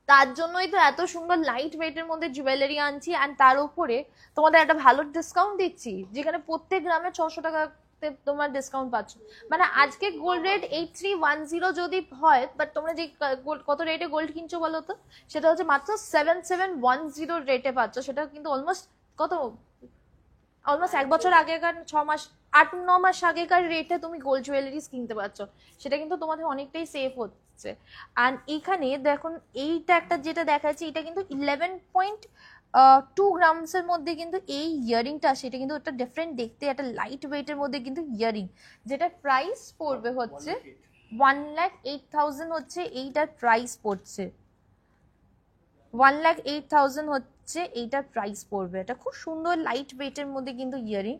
তার জন্যই তো এত সুন্দর লাইট ওয়েটের মধ্যে জুয়েলারি আনছি, অ্যান্ড তার উপরে তোমাদের একটা ভালো ডিসকাউন্ট দিচ্ছি, যেখানে প্রত্যেক গ্রামে 600 টাকাতে তোমার ডিসকাউন্ট পাচ্ছ। মানে আজকে গোল্ড রেট 8310 যদি হয়, বাট তোমরা যে কত রেটে গোল্ড কিনছো বলো তো, সেটা হচ্ছে মাত্র 7710 রেটে পাচ্ছ। সেটা কিন্তু অলমোস্ট এক বছর আগেকার, 6 মাস 8-9 মাস আগেকার রেটে তুমি গোল্ড জুয়েলারিস কিনতে পারছো। সেটা কিন্তু তোমাদের অনেকটাই সেফ হচ্ছে। আর এখানে দেখুন, এইটা একটা যেটা দেখাচ্ছি, এটা কিন্তু 11.2 গ্রামসের মধ্যে কিন্তু এই ইয়ারিংটা, সেটা কিন্তু একটা ডিফারেন্ট দেখতে, একটা লাইট ওয়েটের মধ্যে কিন্তু ইয়ারিং, যেটা প্রাইস পড়বে হচ্ছে 1,08,000 হচ্ছে এইটার প্রাইস পড়ছে। 1,08,000 হচ্ছে এইটার প্রাইস পড়বে। এটা খুব সুন্দর লাইট ওয়েটের মধ্যে কিন্তু ইয়ারিং।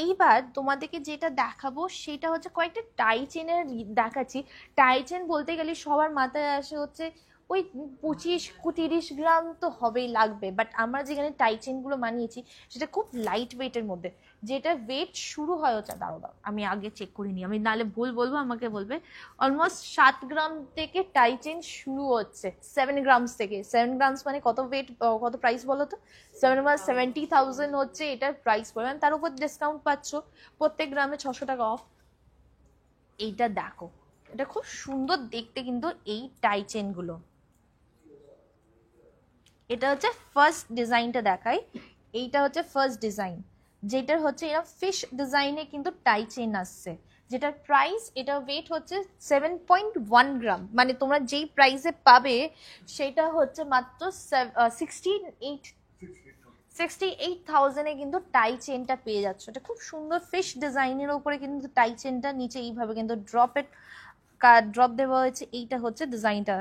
এইবার তোমাদেরকে যেটা দেখাবো সেটা হচ্ছে কয়েকটা টাই চেনের দেখাচ্ছি। টাই চেন বলতে গেলে সবার মাথায় আসে হচ্ছে ওই 25-30 গ্রাম তো হবেই লাগবে, বাট আমরা যেখানে টাই চেনগুলো বানিয়েছি সেটা খুব লাইট ওয়েটের মধ্যে, যেটা ওয়েট শুরু হয় হচ্ছে, দাঁড়ো আমি আগে চেক করে নিই, আমি নাহলে ভুল বলবো, আমাকে বলবে। অলমোস্ট 7 গ্রাম থেকে টাই চেন শুরু হচ্ছে, 7 গ্রামস থেকে। 7 গ্রামস মানে কত ওয়েট, কত প্রাইস বলো তো? 7 গ্রাম 70,000 হচ্ছে এটার প্রাইস পড়বে। তার উপর ডিসকাউন্ট পাচ্ছ, প্রত্যেক গ্রামে 600 টাকা অফ। এইটা দেখো, এটা খুব সুন্দর দেখতে কিন্তু এই টাই চেনগুলো। এটা হচ্ছে ফার্স্ট ডিজাইনটা দেখাই, এইটা হচ্ছে ফার্স্ট ডিজাইন, যেটার হচ্ছে এরা ফিশ ডিজাইনে কিন্তু টাই চেন আসছে, যেটার প্রাইস, এটা ওয়েট হচ্ছে 7.1 গ্রাম। মানে তোমরা যেই প্রাইসে পাবে সেটা হচ্ছে মাত্র 68,000-এ কিন্তু টাই চেনটা পেয়ে যাচ্ছ। এটা খুব সুন্দর ফিশ ডিজাইনের উপরে কিন্তু টাই চেনটা, নিচে এইভাবে কিন্তু ড্রপ দেওয়া হয়েছে। এইটা হচ্ছে ডিজাইনটা,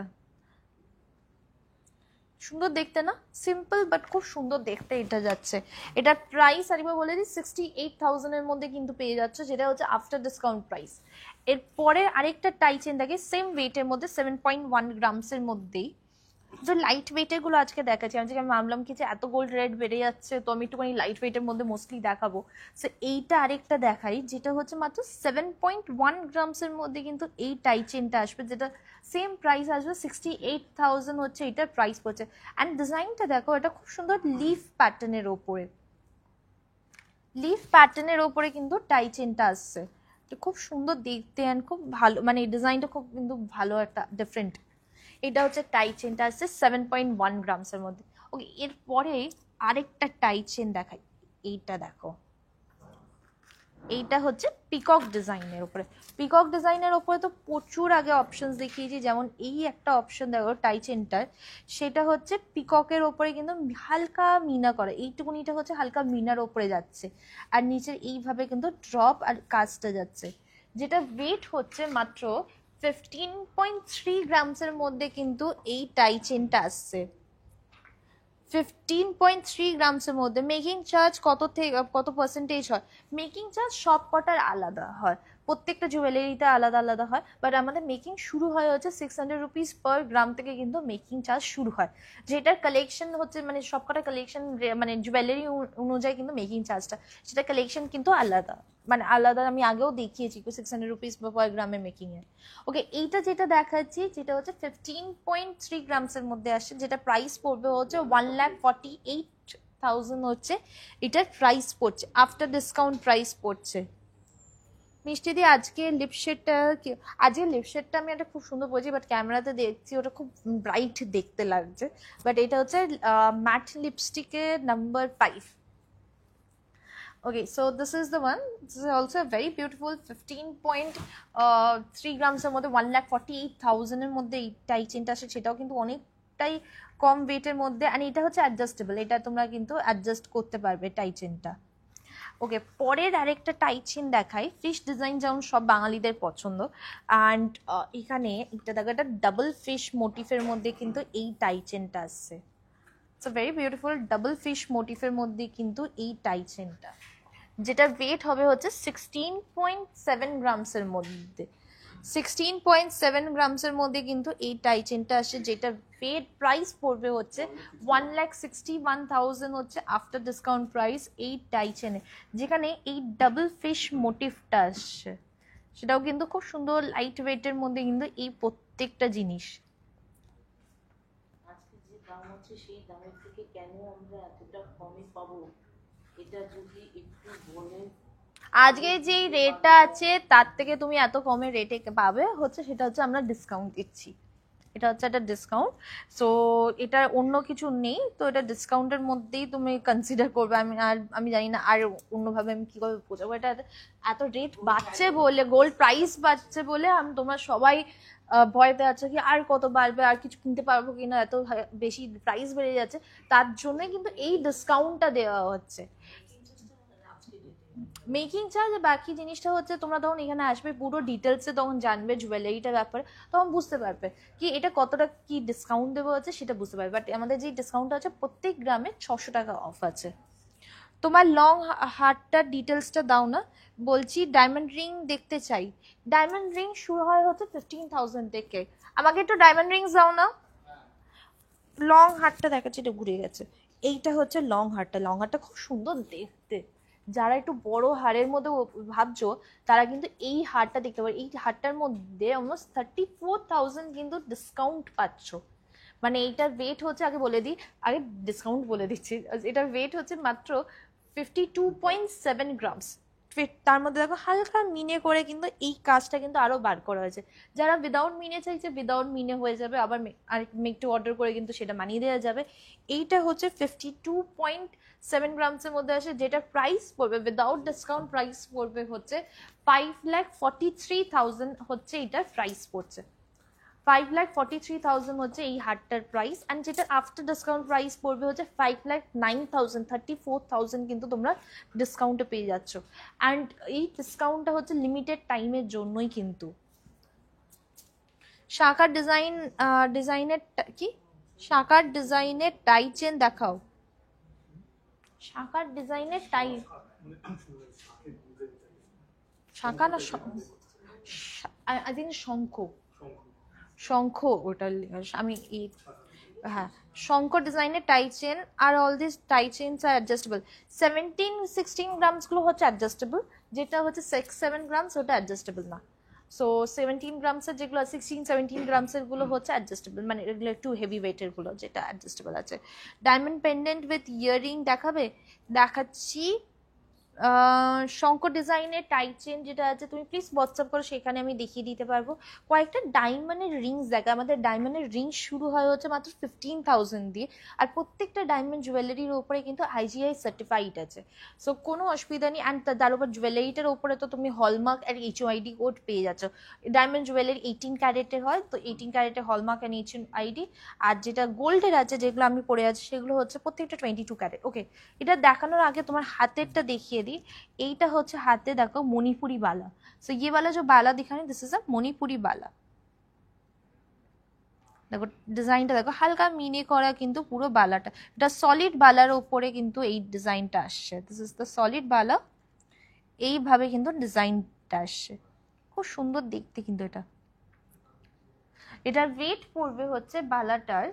সুন্দর দেখতে না? সিম্পল বাট খুব সুন্দর দেখতে এটা যাচ্ছে। এটার প্রাইস আরেকবার বলে দিই, 68,000 এর মধ্যে কিন্তু পেয়ে যাচ্ছে, যেটা হচ্ছে আফটার ডিসকাউন্ট প্রাইস। এরপরে আরেকটা টাই চেন থাকে সেম ওয়েটের মধ্যে, 7.1 গ্রামসের মধ্যেই। যে লাইট ওয়েটের গুলো আজকে দেখাচ্ছি, আমি ভাবলাম কি যে এত গোল্ড রেট বেড়ে যাচ্ছে, তো আমি একটুখানি লাইট ওয়েটের মধ্যে মোস্টলি দেখাবো। সো এইটা আরেকটা দেখাই, যেটা হচ্ছে মাত্র 7.1 গ্রামসের মধ্যে কিন্তু এই টাই চেনটা আসবে, যেটা সেম প্রাইস আসবে 68,000 হচ্ছে এটার প্রাইস পড়ছে। অ্যান্ড ডিজাইনটা দেখো, এটা খুব সুন্দর লিফ প্যাটার্নের ওপরে, কিন্তু টাই চেনটা আসছে। খুব সুন্দর দেখতে অ্যান্ড খুব ভালো, মানে এই ডিজাইনটা খুব কিন্তু ভালো, একটা ডিফারেন্ট। এটা হচ্ছে টাই চেনটা আসছে 7.1 গ্রামসের মধ্যে। ওকে, এরপরে আরেকটা টাই চেন দেখাই, এইটা দেখো, এইটা হচ্ছে পিকক ডিজাইনের উপরে। পিকক ডিজাইনের উপরে তো প্রচুর আগে অপশনস দেখিয়েছি, যেমন এই একটা অপশন দেখো টাই চেনটার, সেটা হচ্ছে পিককের ওপরে কিন্তু হালকা মিনা করে, এইটুকুনিটা হচ্ছে হালকা মিনার ওপরে যাচ্ছে, আর নিচের এইভাবে কিন্তু ড্রপ আর কাজটা যাচ্ছে, যেটা ওয়েট হচ্ছে মাত্র 15.3 গ্রামসের মধ্যে কিন্তু এই টাই চেনটা আসছে। 15.3 গ্রামসের মধ্যে। মেকিং চার্জ কত থেকে কত পার্সেন্টেজ হয়? মেকিং চার্জ সব কটার আলাদা হয়, প্রত্যেকটা জুয়েলারিতে আলাদা আলাদা হয়, বাট আমাদের মেকিং শুরু হয় হচ্ছে 600 রুপিস পার গ্রাম থেকে কিন্তু মেকিং চার্জ শুরু হয়, যেটার কালেকশন হচ্ছে মানে সবকটা কালেকশন মানে জুয়েলারি অনুযায়ী কিন্তু মেকিং চার্জটা সেটা কালেকশন কিন্তু আলাদা, মানে আলাদা আমি আগেও দেখিয়েছি 600 রুপিস পার গ্রামে মেকিং এ। ওকে, এইটা যেটা দেখাচ্ছি যেটা হচ্ছে 15.3 গ্রামসের মধ্যে আসে, যেটা প্রাইস পড়বে হচ্ছে 1,48,000 হচ্ছে এটার প্রাইস পড়ছে, আফটার ডিসকাউন্ট প্রাইস পড়ছে। মিষ্টি দি আজকে লিপশেডটা, আজকে লিপশেডটা আমি একটা খুব সুন্দর বলছি, বাট ক্যামেরাতে দেখছি ওটা খুব ব্রাইট দেখতে লাগছে, বাট এটা হচ্ছে ম্যাট লিপস্টিকের number 5। Okay, so this is the one. This is also a very beautiful 15.3 grams এর মধ্যে 1,48,000 এর মধ্যে এই টাই চেনটা আসে, সেটাও কিন্তু অনেকটাই কম ওয়েটের মধ্যে, আর এটা হচ্ছে অ্যাডজাস্টেবল, এটা তোমরা কিন্তু অ্যাডজাস্ট করতে পারবে টাই চেনটা। ওকে, পরের আরেকটা টাই চেন দেখাই, ফিশ ডিজাইন যেমন সব বাঙালিদের পছন্দ, অ্যান্ড এখানে একটা দেখো একটা ডাবল ফিশ মোটিফের মধ্যে কিন্তু এই টাই চেনটা আসছে। It's a very beautiful double fish মোটিফের মধ্যে কিন্তু এই টাই চেনটা, যেটা ওয়েট হবে হচ্ছে 16.7 গ্রামসের মধ্যে, 16.7 গ্রামসের মধ্যে কিন্তু এই টাই চেনটা আসে, যেটা ওয়েট প্রাইস পড়বে হচ্ছে 1,61,000 হচ্ছে আফটার ডিসকাউন্ট প্রাইস এই টাই চেনে, যেখানে এই ডাবল ফিশ মোটিভটা আসছে, সেটাও কিন্তু খুব সুন্দর লাইট ওয়েটের মধ্যে কিন্তু এই প্রত্যেকটা জিনিস। আজকে যে দাম হচ্ছে সেই দামের থেকে কেন আমরা এতটা কমে পাবো, এটা যদি একটু বলেন। আজকে যেই রেটটা আছে তার থেকে তুমি এত কমে রেটে পাবে হচ্ছে, সেটা হচ্ছে আমরা ডিসকাউন্ট দিচ্ছি, এটা হচ্ছে একটা ডিসকাউন্ট, সো এটা অন্য কিছু নেই, তো এটা ডিসকাউন্টের মধ্যেই তুমি কনসিডার করবে। আমি জানি না আর অন্যভাবে আমি কীভাবে বোঝাবো, এটা এত রেট বাড়ছে বলে, গোল্ড প্রাইস বাড়ছে বলে তোমরা সবাই ভয়তে আছো কি আর কত বাড়বে, আর কিছু কিনতে পারবো কিনা, এত বেশি প্রাইস বেড়ে যাচ্ছে, তার জন্যই কিন্তু এই ডিসকাউন্টটা দেওয়া হচ্ছে। মেকিং চার্জ বাকি জিনিসটা হচ্ছে তোমরা তখন এখানে আসবে পুরো ডিটেলসে, তখন জানবে জুয়েলারিটার ব্যাপারে, তখন বুঝতে পারবে কি এটা কতটা কি ডিসকাউন্ট দেওয়া হচ্ছে সেটা বুঝতে পারবে। বাট আমাদের যে ডিসকাউন্টটা আছে প্রত্যেক গ্রামে 600 টাকা অফ আছে। তোমার লং হারটার ডিটেলসটা দাও না, বলছি ডায়মন্ড রিং দেখতে চাই। ডায়মন্ড রিং শুরু হয় হচ্ছে 15,000 থেকে, আমাকে একটু ডায়মন্ড রিংস দাও না। লং হারটা দেখাচ্ছি, এটা ঘুরে গেছে, এইটা হচ্ছে লং হারটা, লং হারটা খুব সুন্দর দেখতে, যারা একটু বড় হারের মধ্যে ভাবছো তারা কিন্তু এই হারটা দেখতে পারো, এই হারটার মধ্যে অলমোস্ট 34,000 কিন্তু ডিসকাউন্ট পাচ্ছ, মানে এইটার ওয়েট হচ্ছে, আগে বলে দিই, আগে ডিসকাউন্ট বলে দিচ্ছি, এটার ওয়েট হচ্ছে মাত্র 52.7 গ্রামস, তার মধ্যে দেখো হালকা মিনে করে কিন্তু এই কাজটা কিন্তু আরো বার করা হয়েছে, যারা উইদাউট মিনে চাইছে উইদাউট মিনে হয়ে যাবে, আবার আর মেক টু অর্ডার করে কিন্তু সেটা মানিয়ে দেওয়া যাবে। এইটা হচ্ছে 52.7 গ্রামসের মধ্যে আসে, যেটা প্রাইস পড়বে উইদাউট ডিসকাউন্ট প্রাইস পড়বে হচ্ছে 5,43,000 হচ্ছে এটার প্রাইস পড়ছে, 5,43,000 হচ্ছে এই হারটার প্রাইস, অ্যান্ড যেটা আফটার ডিসকাউন্ট প্রাইস পড়বে হচ্ছে 5,09,000, 34,000 কিন্তু তোমরা ডিসকাউন্টে পেয়ে যাচ্ছ, অ্যান্ড এই ডিসকাউন্টটা হচ্ছে লিমিটেড টাইমের জন্যই কিন্তু। শাখার ডিজাইনের কি শাখার ডিজাইনের টাই চেন দেখাও, শাখার ডিজাইনের টাই, শাখা না আই থিঙ্ক শঙ্খ, শঙ্খ ওটা আমি এই, হ্যাঁ শঙ্খ ডিজাইনের টাই চেন, আর all this tie chains are adjustable. 17-16 grams গুলো হচ্ছে অ্যাডজাস্টেবল, যেটা হচ্ছে 6-7 গ্রামস ওটা অ্যাডজাস্টেবল না, সো 17 গ্রামসের যেগুলো 16-17 গ্রামসের গুলো হচ্ছে অ্যাডজাস্টেবল, মানে এগুলো একটু হেভি ওয়েটের গুলো যেটা অ্যাডজাস্টেবল আছে। ডায়মন্ড পেন্ডেন্ট উইথ ইয়াররিং দেখাবে, দেখাচ্ছি। শঙ্কর ডিজাইনের টাইট চেন যেটা আছে, তুমি প্লিজ হোয়াটসঅ্যাপ করো, সেখানে আমি দেখিয়ে দিতে পারবো। কয়েকটা ডায়মন্ডের রিংস দেখা, আমাদের ডায়মন্ডের রিংস শুরু হয় হচ্ছে মাত্র 15,000 দিয়ে, আর প্রত্যেকটা ডায়মন্ড জুয়েলারির উপরে কিন্তু IGI সার্টিফাইড আছে, সো কোনো অসুবিধা নেই। অ্যান্ড তার উপর জুয়েলারিটার উপরে তো তুমি হলমার্ক আর HOID কোড পেয়ে যাচ্ছ। ডায়মন্ড জুয়েলারি 18 ক্যারেটের হয়, তো 18 ক্যারেটের হলমার্ক অ্যান্ড HOID, আর যেটা গোল্ডের আছে যেগুলো আমি পরে আছি সেগুলো হচ্ছে প্রত্যেকটা 22 ক্যারেট। ওকে, এটা দেখানোর আগে তোমার হাতেরটা দেখিয়ে দিই। এইটা হচ্ছে হাতে দেখো মণিপুরি বালা, সো ये वाला जो बाला दिखा रहे हैं दिस इज अ মণিপুরি বালা, দেখো ডিজাইনটা দেখো হালকা মিনে করা কিন্তু পুরো বালাটা, এটা সলিড বালার উপরে কিন্তু এই ডিজাইনটা আসছে, দিস ইজ দ্য সলিড বালা, এইভাবে কিন্তু ডিজাইনটা আসছে। খুব সুন্দর দেখতে কিন্তু এটার ওয়েট পড়বে হচ্ছে বালাটার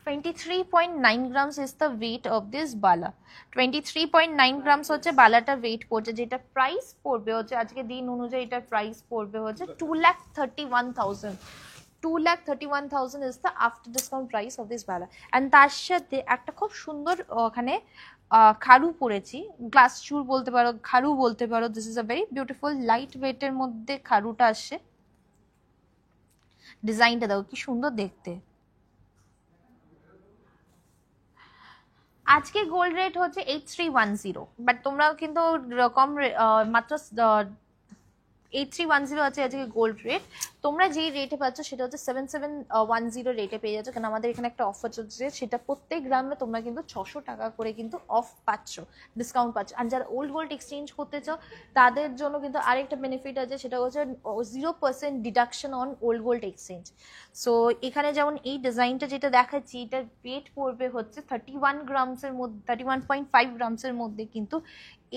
23.9 grams is the weight of this bala. 23.9 grams হচ্ছে বালাটা weight পড়ছে, যেটা প্রাইস পড়বে হচ্ছে আজকে দিন অনুযায়ী এটার প্রাইস পড়বে হচ্ছে 2,31,000. 2,31,000 is the after discount price of this bala. And তার সাথে একটা খুব সুন্দর ওখানে খারু পরেছি, গ্লাস চুর বলতে পারো, খারু বলতে পারো। This is a very beautiful light ওয়েটের মধ্যে খারুটা আসছে। ডিজাইনটা দাও কি সুন্দর দেখতে। আজকে গোল্ড রেট হচ্ছে 8310, বাট তোমরা কিন্তু কম মাত্র 8310 আছে আজকে গোল্ড রেট। তোমরা যেই রেটে পাচ্ছ সেটা হচ্ছে 7710 রেটে পেয়ে যাচ্ছ, কারণ আমাদের এখানে একটা অফার চলছে, সেটা প্রত্যেক গ্রামে তোমরা কিন্তু 600 টাকা করে কিন্তু অফ পাচ্ছ, ডিসকাউন্ট পাচ্ছ। আর যারা ওল্ড গোল্ড এক্সচেঞ্জ করতে চাও তাদের জন্য কিন্তু আরেকটা বেনিফিট আছে, সেটা হচ্ছে 0% deduction on old gold exchange. So এখানে যেমন এই ডিজাইনটা যেটা দেখাচ্ছি, এটার ওয়েট পড়বে হচ্ছে 31 গ্রামসের মধ্যে, 31.5 গ্রামসের মধ্যে কিন্তু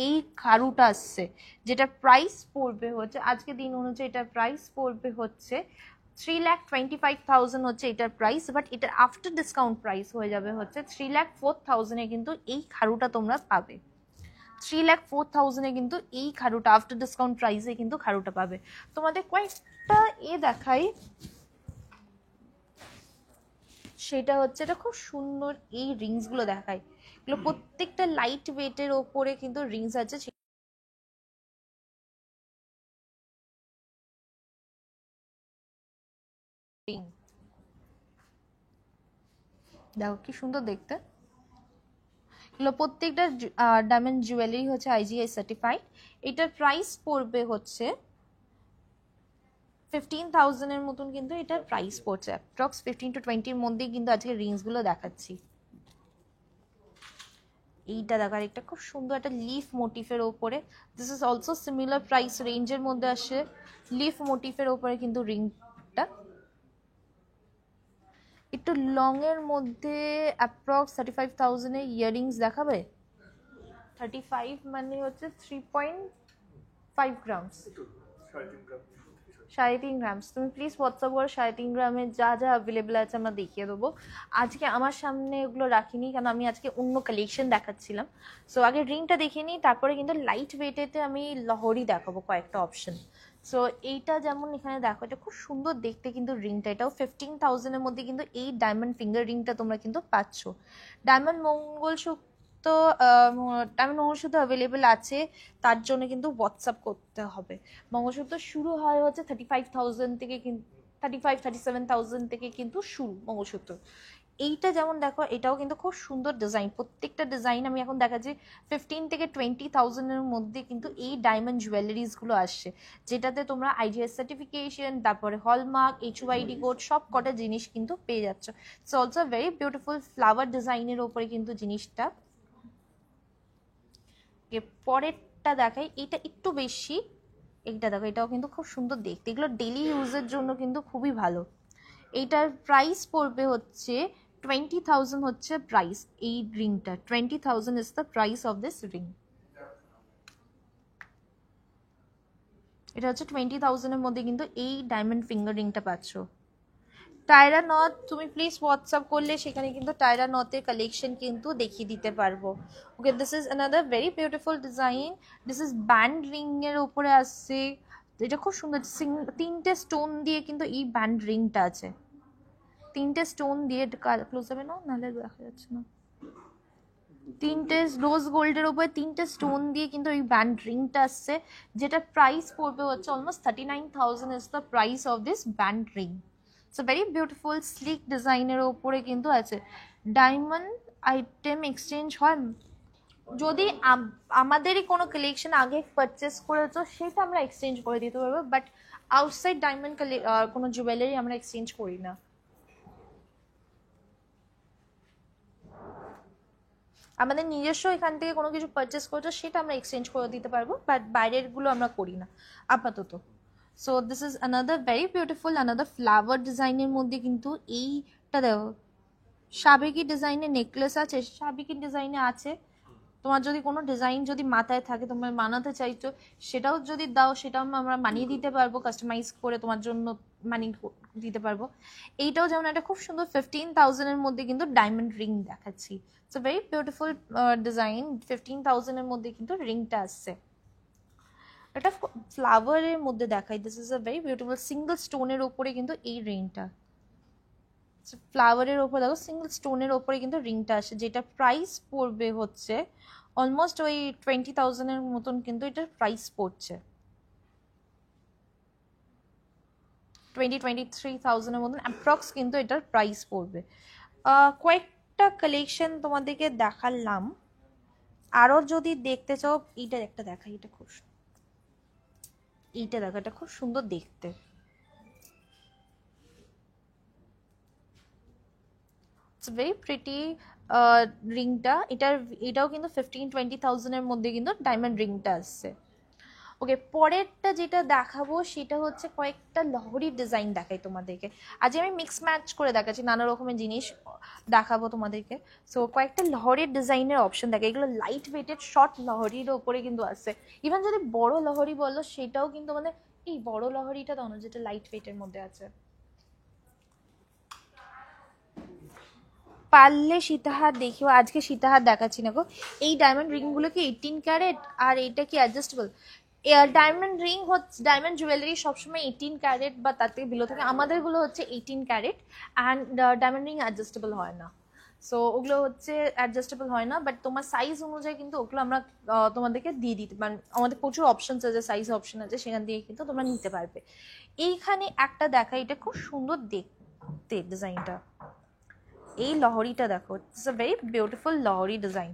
এই খারুটা আসছে, যেটা প্রাইস পড়বে হচ্ছে আজকে দিন অনুযায়ী এটার প্রাইস পড়বে হচ্ছে 3,25,000 হচ্ছে এটার প্রাইস, বাট এটার আফটার ডিসকাউন্ট প্রাইস হয়ে যাবে হচ্ছে 3,04,000 কিন্তু এই খারুটা তোমরা পাবে। 3,04,000 কিন্তু এই খারুটা আফটার ডিসকাউন্ট প্রাইসে কিন্তু খারুটা পাবে। তোমাদের কয়েকটা দেখাই, সেটা হচ্ছে এটা খুব সুন্দর এই রিংস গুলো দেখায়, এগুলো প্রত্যেকটা লাইট ওয়েটের ওপরে কিন্তু রিংস আছে। দেখো কি সুন্দর দেখতে, এগুলো প্রত্যেকটা ডায়মন্ড জুয়েলারি হচ্ছে IGI সার্টিফাইড। এটার প্রাইস পড়বে হচ্ছে 15,000 এর মতন কিন্তু এটার প্রাইস পড়ছে, অ্যাপ্রক্স 15 to 20 এর মধ্যেই কিন্তু আজকে রিংস গুলো দেখাচ্ছি। এইটা দেখার একটা খুব সুন্দর একটা লিফ মোটিফের ওপরে, this is also similar price রেঞ্জের মধ্যে আসে, লিফ মোটিফের ওপরে কিন্তু রিংটা একটু লং এর মধ্যে অ্যাপ্রক্স 35,000 এর ইয়াররিংস দেখাবে। 35 মানে হচ্ছে 3.5 গ্রামস, 3.5 গ্রামস। তুমি প্লিজ হোয়াটসঅ্যাপ করো 3.5 গ্রামের যা যা অ্যাভেলেবেল আছে আমরা দেখিয়ে দেবো। আজকে আমার সামনে ওগুলো রাখিনি, কারণ আমি আজকে অন্য কালেকশন দেখাচ্ছিলাম। সো আগে রিংটা দেখে নিই, তারপরে কিন্তু লাইট ওয়েটেতে আমি লহরি দেখাবো কয়েকটা অপশন। সো এইটা যেমন এখানে দেখো, এটা খুব সুন্দর দেখতে কিন্তু রিংটা, এটাও 15,000 এর মধ্যে কিন্তু এই ডায়মন্ড ফিঙ্গার রিংটা তোমরা কিন্তু পাচ্ছ। ডায়মন্ড মঙ্গলসূত্র তো ডায়মন্ড মঙ্গলসূত্র অ্যাভেলেবেল আছে, তার জন্য কিন্তু হোয়াটসঅ্যাপ করতে হবে। মঙ্গলসূত্র শুরু হয় হচ্ছে 35,000 থেকে, 37,000 থেকে কিন্তু শুরু মঙ্গলসূত্র। এইটা যেমন দেখো, এটাও কিন্তু খুব সুন্দর ডিজাইন, প্রত্যেকটা ডিজাইন আমি এখন দেখাচ্ছি 15 থেকে 20,000 এর মধ্যে কিন্তু এই ডায়মন্ড জুয়েলারিজ গুলো আসছে, যেটাতে তোমরা IGI সার্টিফিকেশন, তারপরে হলমার্ক, HUID কোড সব কটা জিনিস কিন্তু পেয়ে যাচ্ছ। It's also very beautiful flower ডিজাইনের ওপরে কিন্তু জিনিসটা। পরেরটা দেখাই, এটা একটু বেশি, এইটা দেখো, এটাও কিন্তু খুব সুন্দর দেখতে, এগুলো ডেলি ইউজের জন্য কিন্তু খুবই ভালো। এইটার প্রাইস পড়বে হচ্ছে 20,000 হচ্ছে প্রাইস, এই রিংটা 20,000 is the price of this ring. এটা হচ্ছে 20,000 এর মধ্যে কিন্তু এই ডায়মন্ড ফিঙ্গার রিংটা পাচ্ছ। টায়রা নথ তুমি প্লিজ হোয়াটসঅ্যাপ করলে সেখানে কিন্তু টায়রা নথের কালেকশন কিন্তু দেখিয়ে দিতে পারবো। Okay, this is another very beautiful design, this is band ring এর উপরে আসছে, এটা খুব সুন্দর, 3টে স্টোন দিয়ে কিন্তু এই ব্যান্ড রিংটা আছে, 3টে স্টোন দিয়ে, ক্লোজ হবে না নাহলে দেখা যাচ্ছে না, 3টে রোজ গোল্ডের উপরে 3টে স্টোন দিয়ে কিন্তু এই ব্যান্ড রিংটা আসছে, যেটা প্রাইস পড়বে হচ্ছে almost 39,000 is the price of this band ring. So very beautiful slick ডিজাইনের ওপরে কিন্তু আছে। ডায়মন্ড আইটেম এক্সচেঞ্জ হয়, যদি আমাদেরই কোনো কালেকশন আগে পারচেস করেছো সেটা আমরা এক্সচেঞ্জ করে দিতে পারবো, বাট আউটসাইড ডায়মন্ড কোনো জুয়েলারি আমরা এক্সচেঞ্জ করি না। আমাদের নিজস্ব এখান থেকে কোনো কিছু পারচেস করেছো সেটা আমরা এক্সচেঞ্জ করে দিতে পারবো, বাট বাইরের গুলো আমরা করি না আপাতত। So this is another very beautiful, another flower ডিজাইনের মধ্যে কিন্তু এইটা দেখো, সাবেকি ডিজাইনের নেকলেস আছে, সাবেকি ডিজাইনে আছে, তোমার যদি কোনো ডিজাইন যদি মাথায় থাকে তোমার বানাতে চাইছো, সেটাও যদি দাও, সেটাও আমরা বানিয়ে দিতে পারবো, কাস্টমাইজ করে তোমার জন্য বানিয়ে দিতে পারবো। এইটাও যেমন একটা খুব সুন্দর 15,000-এর মধ্যে কিন্তু ডায়মন্ড রিং দেখাচ্ছি। It's a very beautiful design. 15,000-এর মধ্যে কিন্তু রিংটা আসছে। এটা ফ্লাওয়ারের মধ্যে দেখাই। This is a very beautiful single স্টোনের ওপরে কিন্তু এই রিংটা, ফ্লাওয়ারের ওপর দেখো সিঙ্গল স্টোনের ওপরে কিন্তু রিংটা আসে, যেটা প্রাইস পড়বে হচ্ছে অলমোস্ট ওই 20,000-এর মতন কিন্তু এটার প্রাইস পড়ছে, 23,000-এর মতন অ্যাপ্রক্স কিন্তু এটার প্রাইস পড়বে। কয়েকটা কালেকশন তোমাদেরকে দেখালাম, আরও যদি দেখতে চাও এইটা একটা দেখাই, এটা খুব এইটা দেখো, এটা খুব সুন্দর দেখতে। ইটস ভেরি প্রিটি রিংটা। এটাও কিন্তু 15-20,000-এর মধ্যে কিন্তু ডায়মন্ড রিংটা আসছে। ওকে, পরেরটা যেটা দেখাবো সেটা হচ্ছে কয়েকটা লহরির ডিজাইন দেখাই তোমাদেরকে। আজ আমি মিক্স ম্যাচ করে দেখাচ্ছি, নানা রকমের জিনিস দেখাবো তোমাদেরকে। সো কয়েকটা লহরির ডিজাইনের অপশন দেখে, এগুলো লাইট ওয়েটেড শর্ট লহরির ওপরে কিন্তু আসছে। ইভেন যদি বড় লহরি বলো সেটাও কিন্তু মানে এই বড় লহরিটা তো যেটা লাইট ওয়েটের মধ্যে আছে। পারলে সীতাহার দেখিও, আজকে সীতাহার দেখাচ্ছি না গো। এই ডায়মন্ড রিংগুলো কি 18 ক্যারেট, আর এইটা কি অ্যাডজাস্টেবল? ডায়মন্ড রিং হচ্ছে, ডায়মন্ড জুয়েলারি সবসময় 18 ক্যারেট বা তার থেকে বিলো থাকে, আমাদেরগুলো হচ্ছে 18 carat and diamond ring adjustable হয় না। সো ওগুলো হচ্ছে অ্যাডজাস্টেবল হয় না, বাট তোমার সাইজ অনুযায়ী কিন্তু ওগুলো আমরা তোমাদেরকে দিয়ে দিতে, মানে আমাদের প্রচুর অপশনস আছে, সাইজ অপশন আছে, সেখান দিয়ে কিন্তু তোমরা নিতে পারবে। এইখানে একটা দেখা, এটা খুব সুন্দর দেখতে ডিজাইনটা। এই লহরিটা দেখো, ইটস আ ভেরি ब्यूटीफुल लहरी डिजाइन।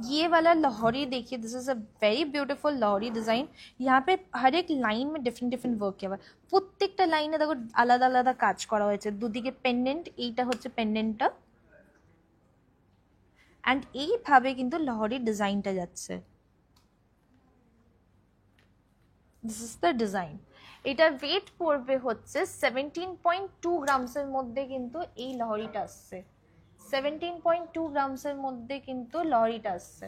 ये वाला लहरी देखिए, this is a very beautiful लहरी डिजाइन। यहाँ पे हर एक लाइन में डिफरेंट डिफरेंट वर्क किया हुआ है, প্রত্যেকটা লাইনে দেখো আলাদা আলাদা কাজ করা হয়েছে। দুদিকে পেন্ডেন্ট, এইটা হচ্ছে পেন্ডেন্টটা, অ্যান্ড এইভাবে কিন্তু লহরির ডিজাইনটা যাচ্ছে। This is the design. এটার ওয়েট পড়বে হচ্ছে 17.2 গ্রামসের মধ্যে কিন্তু এই লহরিটা আসছে। 17.2 গ্রামসের মধ্যে কিন্তু লহরিটা আসছে।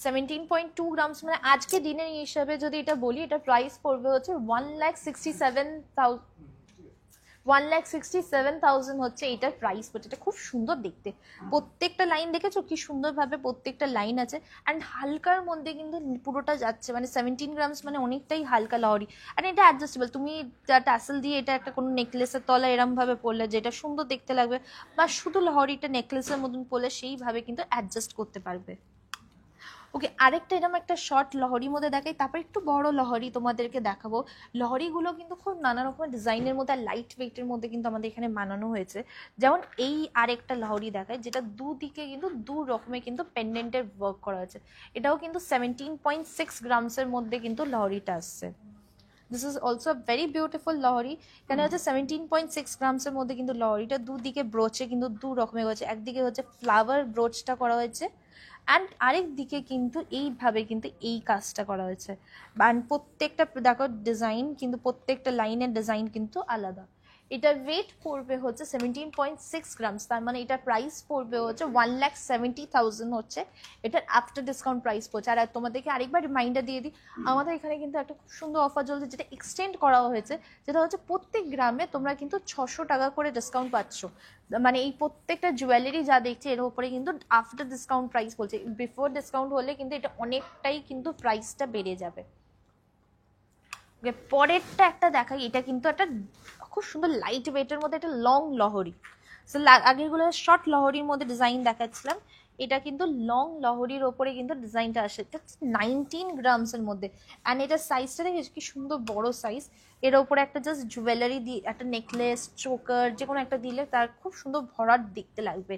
17.2 গ্রামস মানে আজকে দিনের হিসাবে যদি এটা বলি, এটা প্রাইস পড়বে হচ্ছে 1,67,000 হচ্ছে এটার প্রাইস পড়ছে। এটা খুব সুন্দর দেখতে, প্রত্যেকটা লাইন দেখেছো কি সুন্দরভাবে প্রত্যেকটা লাইন আছে, অ্যান্ড হালকার মধ্যে কিন্তু পুরোটা যাচ্ছে, মানে 17 গ্রামস মানে অনেকটাই হালকা লহরি। আর এটা অ্যাডজাস্টেবল, তুমি ট্যাসেল দিয়ে এটা একটা কোনো নেকলেসের তলা এরম ভাবে পরলে যেটা সুন্দর দেখতে লাগবে, বা শুধু লহরিটা নেকলেসের মতন পরলে সেইভাবে কিন্তু অ্যাডজাস্ট করতে পারবে। ওকে, আরেকটা এরকম একটা শর্ট লহরির মধ্যে দেখাই, তারপর একটু বড় লহরি তোমাদেরকে দেখাবো। লহরিগুলো কিন্তু খুব নানা রকমের ডিজাইনের মধ্যে আর লাইট ওয়েটের মধ্যে কিন্তু আমাদের এখানে বানানো হয়েছে। যেমন এই আরেকটা লহরি দেখায়, যেটা দুদিকে কিন্তু দু রকমের কিন্তু পেন্ডেন্টের ওয়ার্ক করা হয়েছে। এটাও কিন্তু 17.6 গ্রামসের মধ্যে কিন্তু লহরিটা আসছে। This is also very beautiful লহরি। এখানে হচ্ছে 17.6 গ্রামসের মধ্যে কিন্তু লহরিটা দুদিকে ব্রোচে কিন্তু দু রকমের হয়েছে, একদিকে হচ্ছে ফ্লাওয়ার ব্রোচটা করা হয়েছে, অ্যান্ড আরেক দিকে কিন্তু এইভাবে কিন্তু এই কাজটা করা হয়েছে। অ্যান্ড প্রত্যেকটা দেখো ডিজাইন কিন্তু প্রত্যেকটা লাইনের ডিজাইন কিন্তু আলাদা। এটার ওয়েট পড়বে হচ্ছে 17.6 গ্রামস, তার মানে এটার প্রাইস পড়বে হচ্ছে 1,70,000 হচ্ছে এটার আফটার ডিসকাউন্ট প্রাইস পড়ছে। আর তোমাদেরকে আরেকবার রিমাইন্ডার দিয়ে দিই, আমাদের এখানে কিন্তু একটা খুব সুন্দর অফার চলছে, যেটা এক্সটেন্ড করা হয়েছে, যেটা হচ্ছে প্রত্যেক গ্রামে তোমরা কিন্তু 600 টাকা করে ডিসকাউন্ট পাচ্ছ। মানে এই প্রত্যেকটা জুয়েলারি যা দেখছি এর উপরে কিন্তু আফটার ডিসকাউন্ট প্রাইস বলছে, বিফোর ডিসকাউন্ট হলে কিন্তু এটা অনেকটাই কিন্তু প্রাইসটা বেড়ে যাবে। পরেরটা একটা দেখাই, এটা কিন্তু একটা খুব সুন্দর লাইট ওয়েটের মধ্যে একটা লং লহরি। সো আগেরগুলো শর্ট লহরির মধ্যে ডিজাইন দেখাচ্ছিলাম, এটা কিন্তু লং লহরির ওপরে কিন্তু ডিজাইনটা আসে। এটা 19 গ্রামসের মধ্যে, অ্যান্ড এটার সাইজটা দেখে কি সুন্দর বড় সাইজ। এর ওপরে একটা জাস্ট জুয়েলারি দিয়ে একটা নেকলেস চোকার যে কোনো একটা দিলে তার খুব সুন্দর ভরাট দেখতে লাগবে।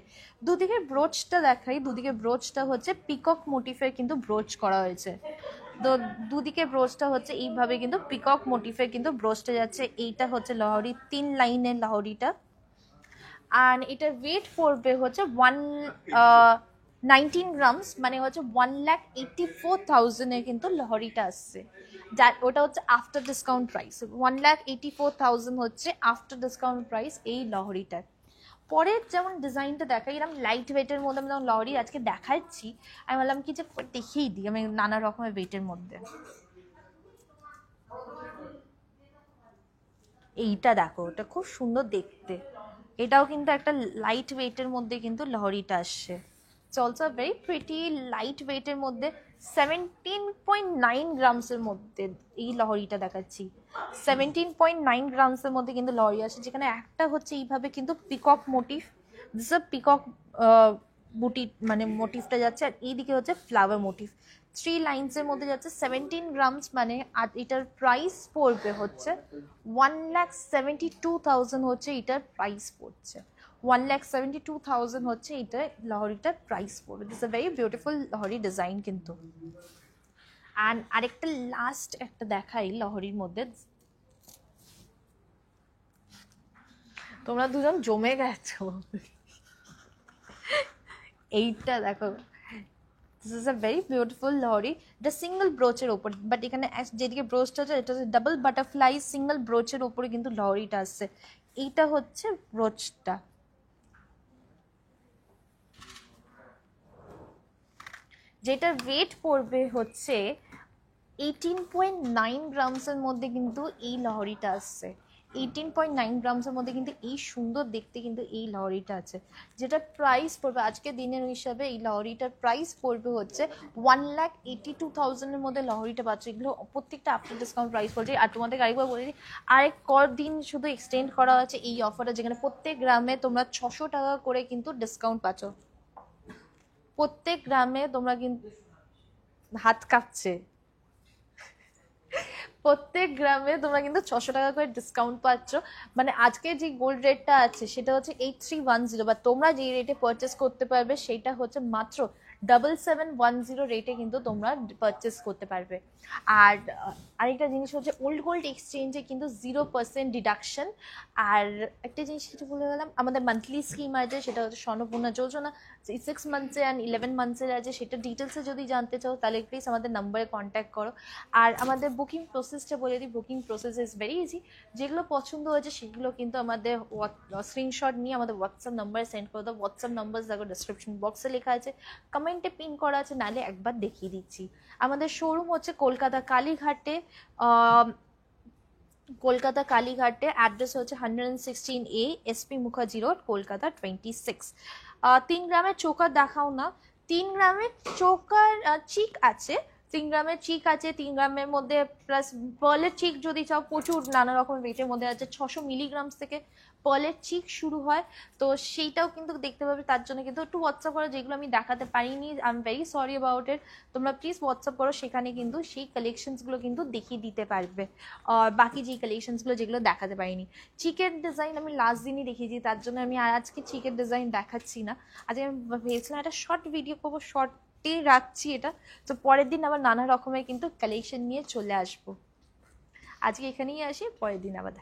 দুদিকে ব্রোচটা দেখাই, দুদিকে ব্রোচটা হচ্ছে পিকক মোটিফের কিন্তু ব্রোচ করা হয়েছে। তো দুদিকে ব্রোচটা হচ্ছে এইভাবে কিন্তু পিকক মোটিফের কিন্তু ব্রোচটা যাচ্ছে। এইটা হচ্ছে লহরি, 3 লাইনের লহরিটা, আর এটার ওয়েট পড়বে হচ্ছে 19 গ্রামস, মানে হচ্ছে 1,84,000 কিন্তু লহরিটা আসছে। ওটা হচ্ছে আফটার ডিসকাউন্ট প্রাইস, 1,84,000 হচ্ছে আফটার ডিসকাউন্ট প্রাইস এই লহরিটার। পরের যেমন ডিজাইনটা দেখাই, এরকম লাইট ওয়েটের মধ্যে আমি যেমন লহরি আজকে দেখাচ্ছি, আমি বললাম কি যে দেখিয়েই দিই আমি নানা রকমের ওয়েটের মধ্যে। এইটা দেখো, ওটা খুব সুন্দর দেখতে, এটাও কিন্তু একটা লাইট ওয়েটের মধ্যে কিন্তু লহরিটা আসছে। It's also very pretty light ওয়েটের মধ্যে 17.9 গ্রামসের মধ্যে এই লহরিটা দেখাচ্ছি। 17.9 গ্রামসের মধ্যে কিন্তু লহরি আসে, যেখানে একটা হচ্ছে এইভাবে কিন্তু peacock motive, this a peacock বুটি মানে মোটিভটা যাচ্ছে, আর এইদিকে হচ্ছে ফ্লাওয়ার মোটিভ। 3 লাইন্সের মধ্যে যাচ্ছে 17 গ্রামস, মানে আর এটার প্রাইস পড়বে হচ্ছে 1,72,000 হচ্ছে এটার প্রাইস পড়ছে। 1,72,000 হচ্ছে এটা লহরিটার প্রাইস পড়বে। দিস আ ভেরি বিউটিফুল লহরি ডিজাইন কিন্তু। অ্যান্ড আরেকটা লাস্ট একটা দেখাই লহরির মধ্যে, তোমরা দুজন জমে গেছো। এইটা দেখো, this is a very beautiful লহরি, এটা সিঙ্গেল ব্রোচের ওপর, বাট এখানে যেদিকে ব্রোচটা আছে এটা ডাবল বাটারফ্লাই সিঙ্গেল ব্রোচের ওপরে কিন্তু লহরিটা আসছে। এইটা হচ্ছে ব্রোচটা, যেটার ওয়েট পড়বে হচ্ছে 18.9 গ্রামসের মধ্যে কিন্তু এই লহরিটা আসছে। 18.9 গ্রামসের মধ্যে কিন্তু এই সুন্দর দেখতে কিন্তু এই লহরিটা আছে, যেটা প্রাইস পড়বে আজকে দিনের হিসাবে এই লহরিটার প্রাইস পড়বে হচ্ছে 1,82,000 এর মধ্যে লহরিটা পাচ্ছে। এগুলো প্রত্যেকটা আফটার ডিসকাউন্ট প্রাইস পড়ছে। আর তোমাদের আরেকবার বলে দিই, আরেক কদিন শুধু এক্সটেন্ড করা হচ্ছে এই অফারটা, যেখানে প্রত্যেক গ্রামে তোমরা 600 টাকা করে কিন্তু ডিসকাউন্ট পাচ্ছ। প্রত্যেক গ্রামে তোমরা কিন্তু হাত কাঁপছে, প্রত্যেক গ্রামে তোমরা কিন্তু 600 টাকা করে ডিসকাউন্ট পাচ্ছ। মানে আজকে যে গোল্ড রেটটা আছে সেটা হচ্ছে 8310, বা তোমরা যে রেটে পারচেস করতে পারবে সেটা হচ্ছে মাত্র 7710 রেটে কিন্তু তোমরা পারচেস করতে পারবে। আর আরেকটা জিনিস হচ্ছে ওল্ড গোল্ড এক্সচেঞ্জে কিন্তু 0% ডিডাকশন। আর একটা জিনিস কিছু বলে গেলাম, আমাদের মান্থলি স্কিম আছে, সেটা হচ্ছে স্বর্ণপূর্ণা যোজনা, 6 মান্থসে অ্যান্ড 11 মান্থসের আছে। সেটা ডিটেলসে যদি জানতে চাও তাহলে প্লিজ আমাদের নাম্বারে কন্ট্যাক্ট করো। আর আমাদের বুকিং প্রসেসটা বলে দিই, booking process is very easy. যেগুলো পছন্দ হয়েছে সেগুলো কিন্তু আমাদের স্ক্রিনশট নিয়ে আমাদের হোয়াটসঅ্যাপ নাম্বারে সেন্ড করে দাও। হোয়াটসঅ্যাপ নাম্বার দেখো ডিসক্রিপশন বক্সে লেখা আছে, কমেন্টে পিন করা আছে, নাহলে একবার দেখিয়ে দিচ্ছি। আমাদের শোরুম হচ্ছে কলকাতা কালীঘাটে, কলকাতা কালীঘাটে, অ্যাড্রেস হচ্ছে 116A SP Mukherjee road, Kolkata 26। 3 গ্রামের চোকার দেখাও না, 3 গ্রামের চোকার চিক আছে, 3 গ্রামের চিক আছে, 3 গ্রামের মধ্যে প্লাস পার্লের চিক যদি চাও প্রচুর নানা রকম ওয়েটের মধ্যে আছে, 600 মিলিগ্রাম থেকে পার্লের চিক শুরু হয়। তো সেইটাও কিন্তু দেখতে পাবে, তার জন্য কিন্তু একটু হোয়াটসঅ্যাপ করো, যেগুলো আমি দেখাতে পারিনি, I am very sorry about it. তোমরা প্লিজ হোয়াটসঅ্যাপ করো, সেখানে কিন্তু সেই কালেকশনসগুলো কিন্তু দেখিয়ে দিতে পারবে, আর বাকি যেই কালেকশনসগুলো যেগুলো দেখাতে পারিনি। চিকের ডিজাইন আমি লাস্ট দিনই দেখিয়েছি, তার জন্য আমি আর আজকে চিকের ডিজাইন দেখাচ্ছি না। আজকে আমি ভেবেছিলাম একটা শর্ট ভিডিও করবো, শর্টে রাখছি এটা, তো পরের দিন আবার নানা রকমের কিন্তু কালেকশন নিয়ে চলে আসবো। আজকে এখানেই আসি, পরের দিন আবার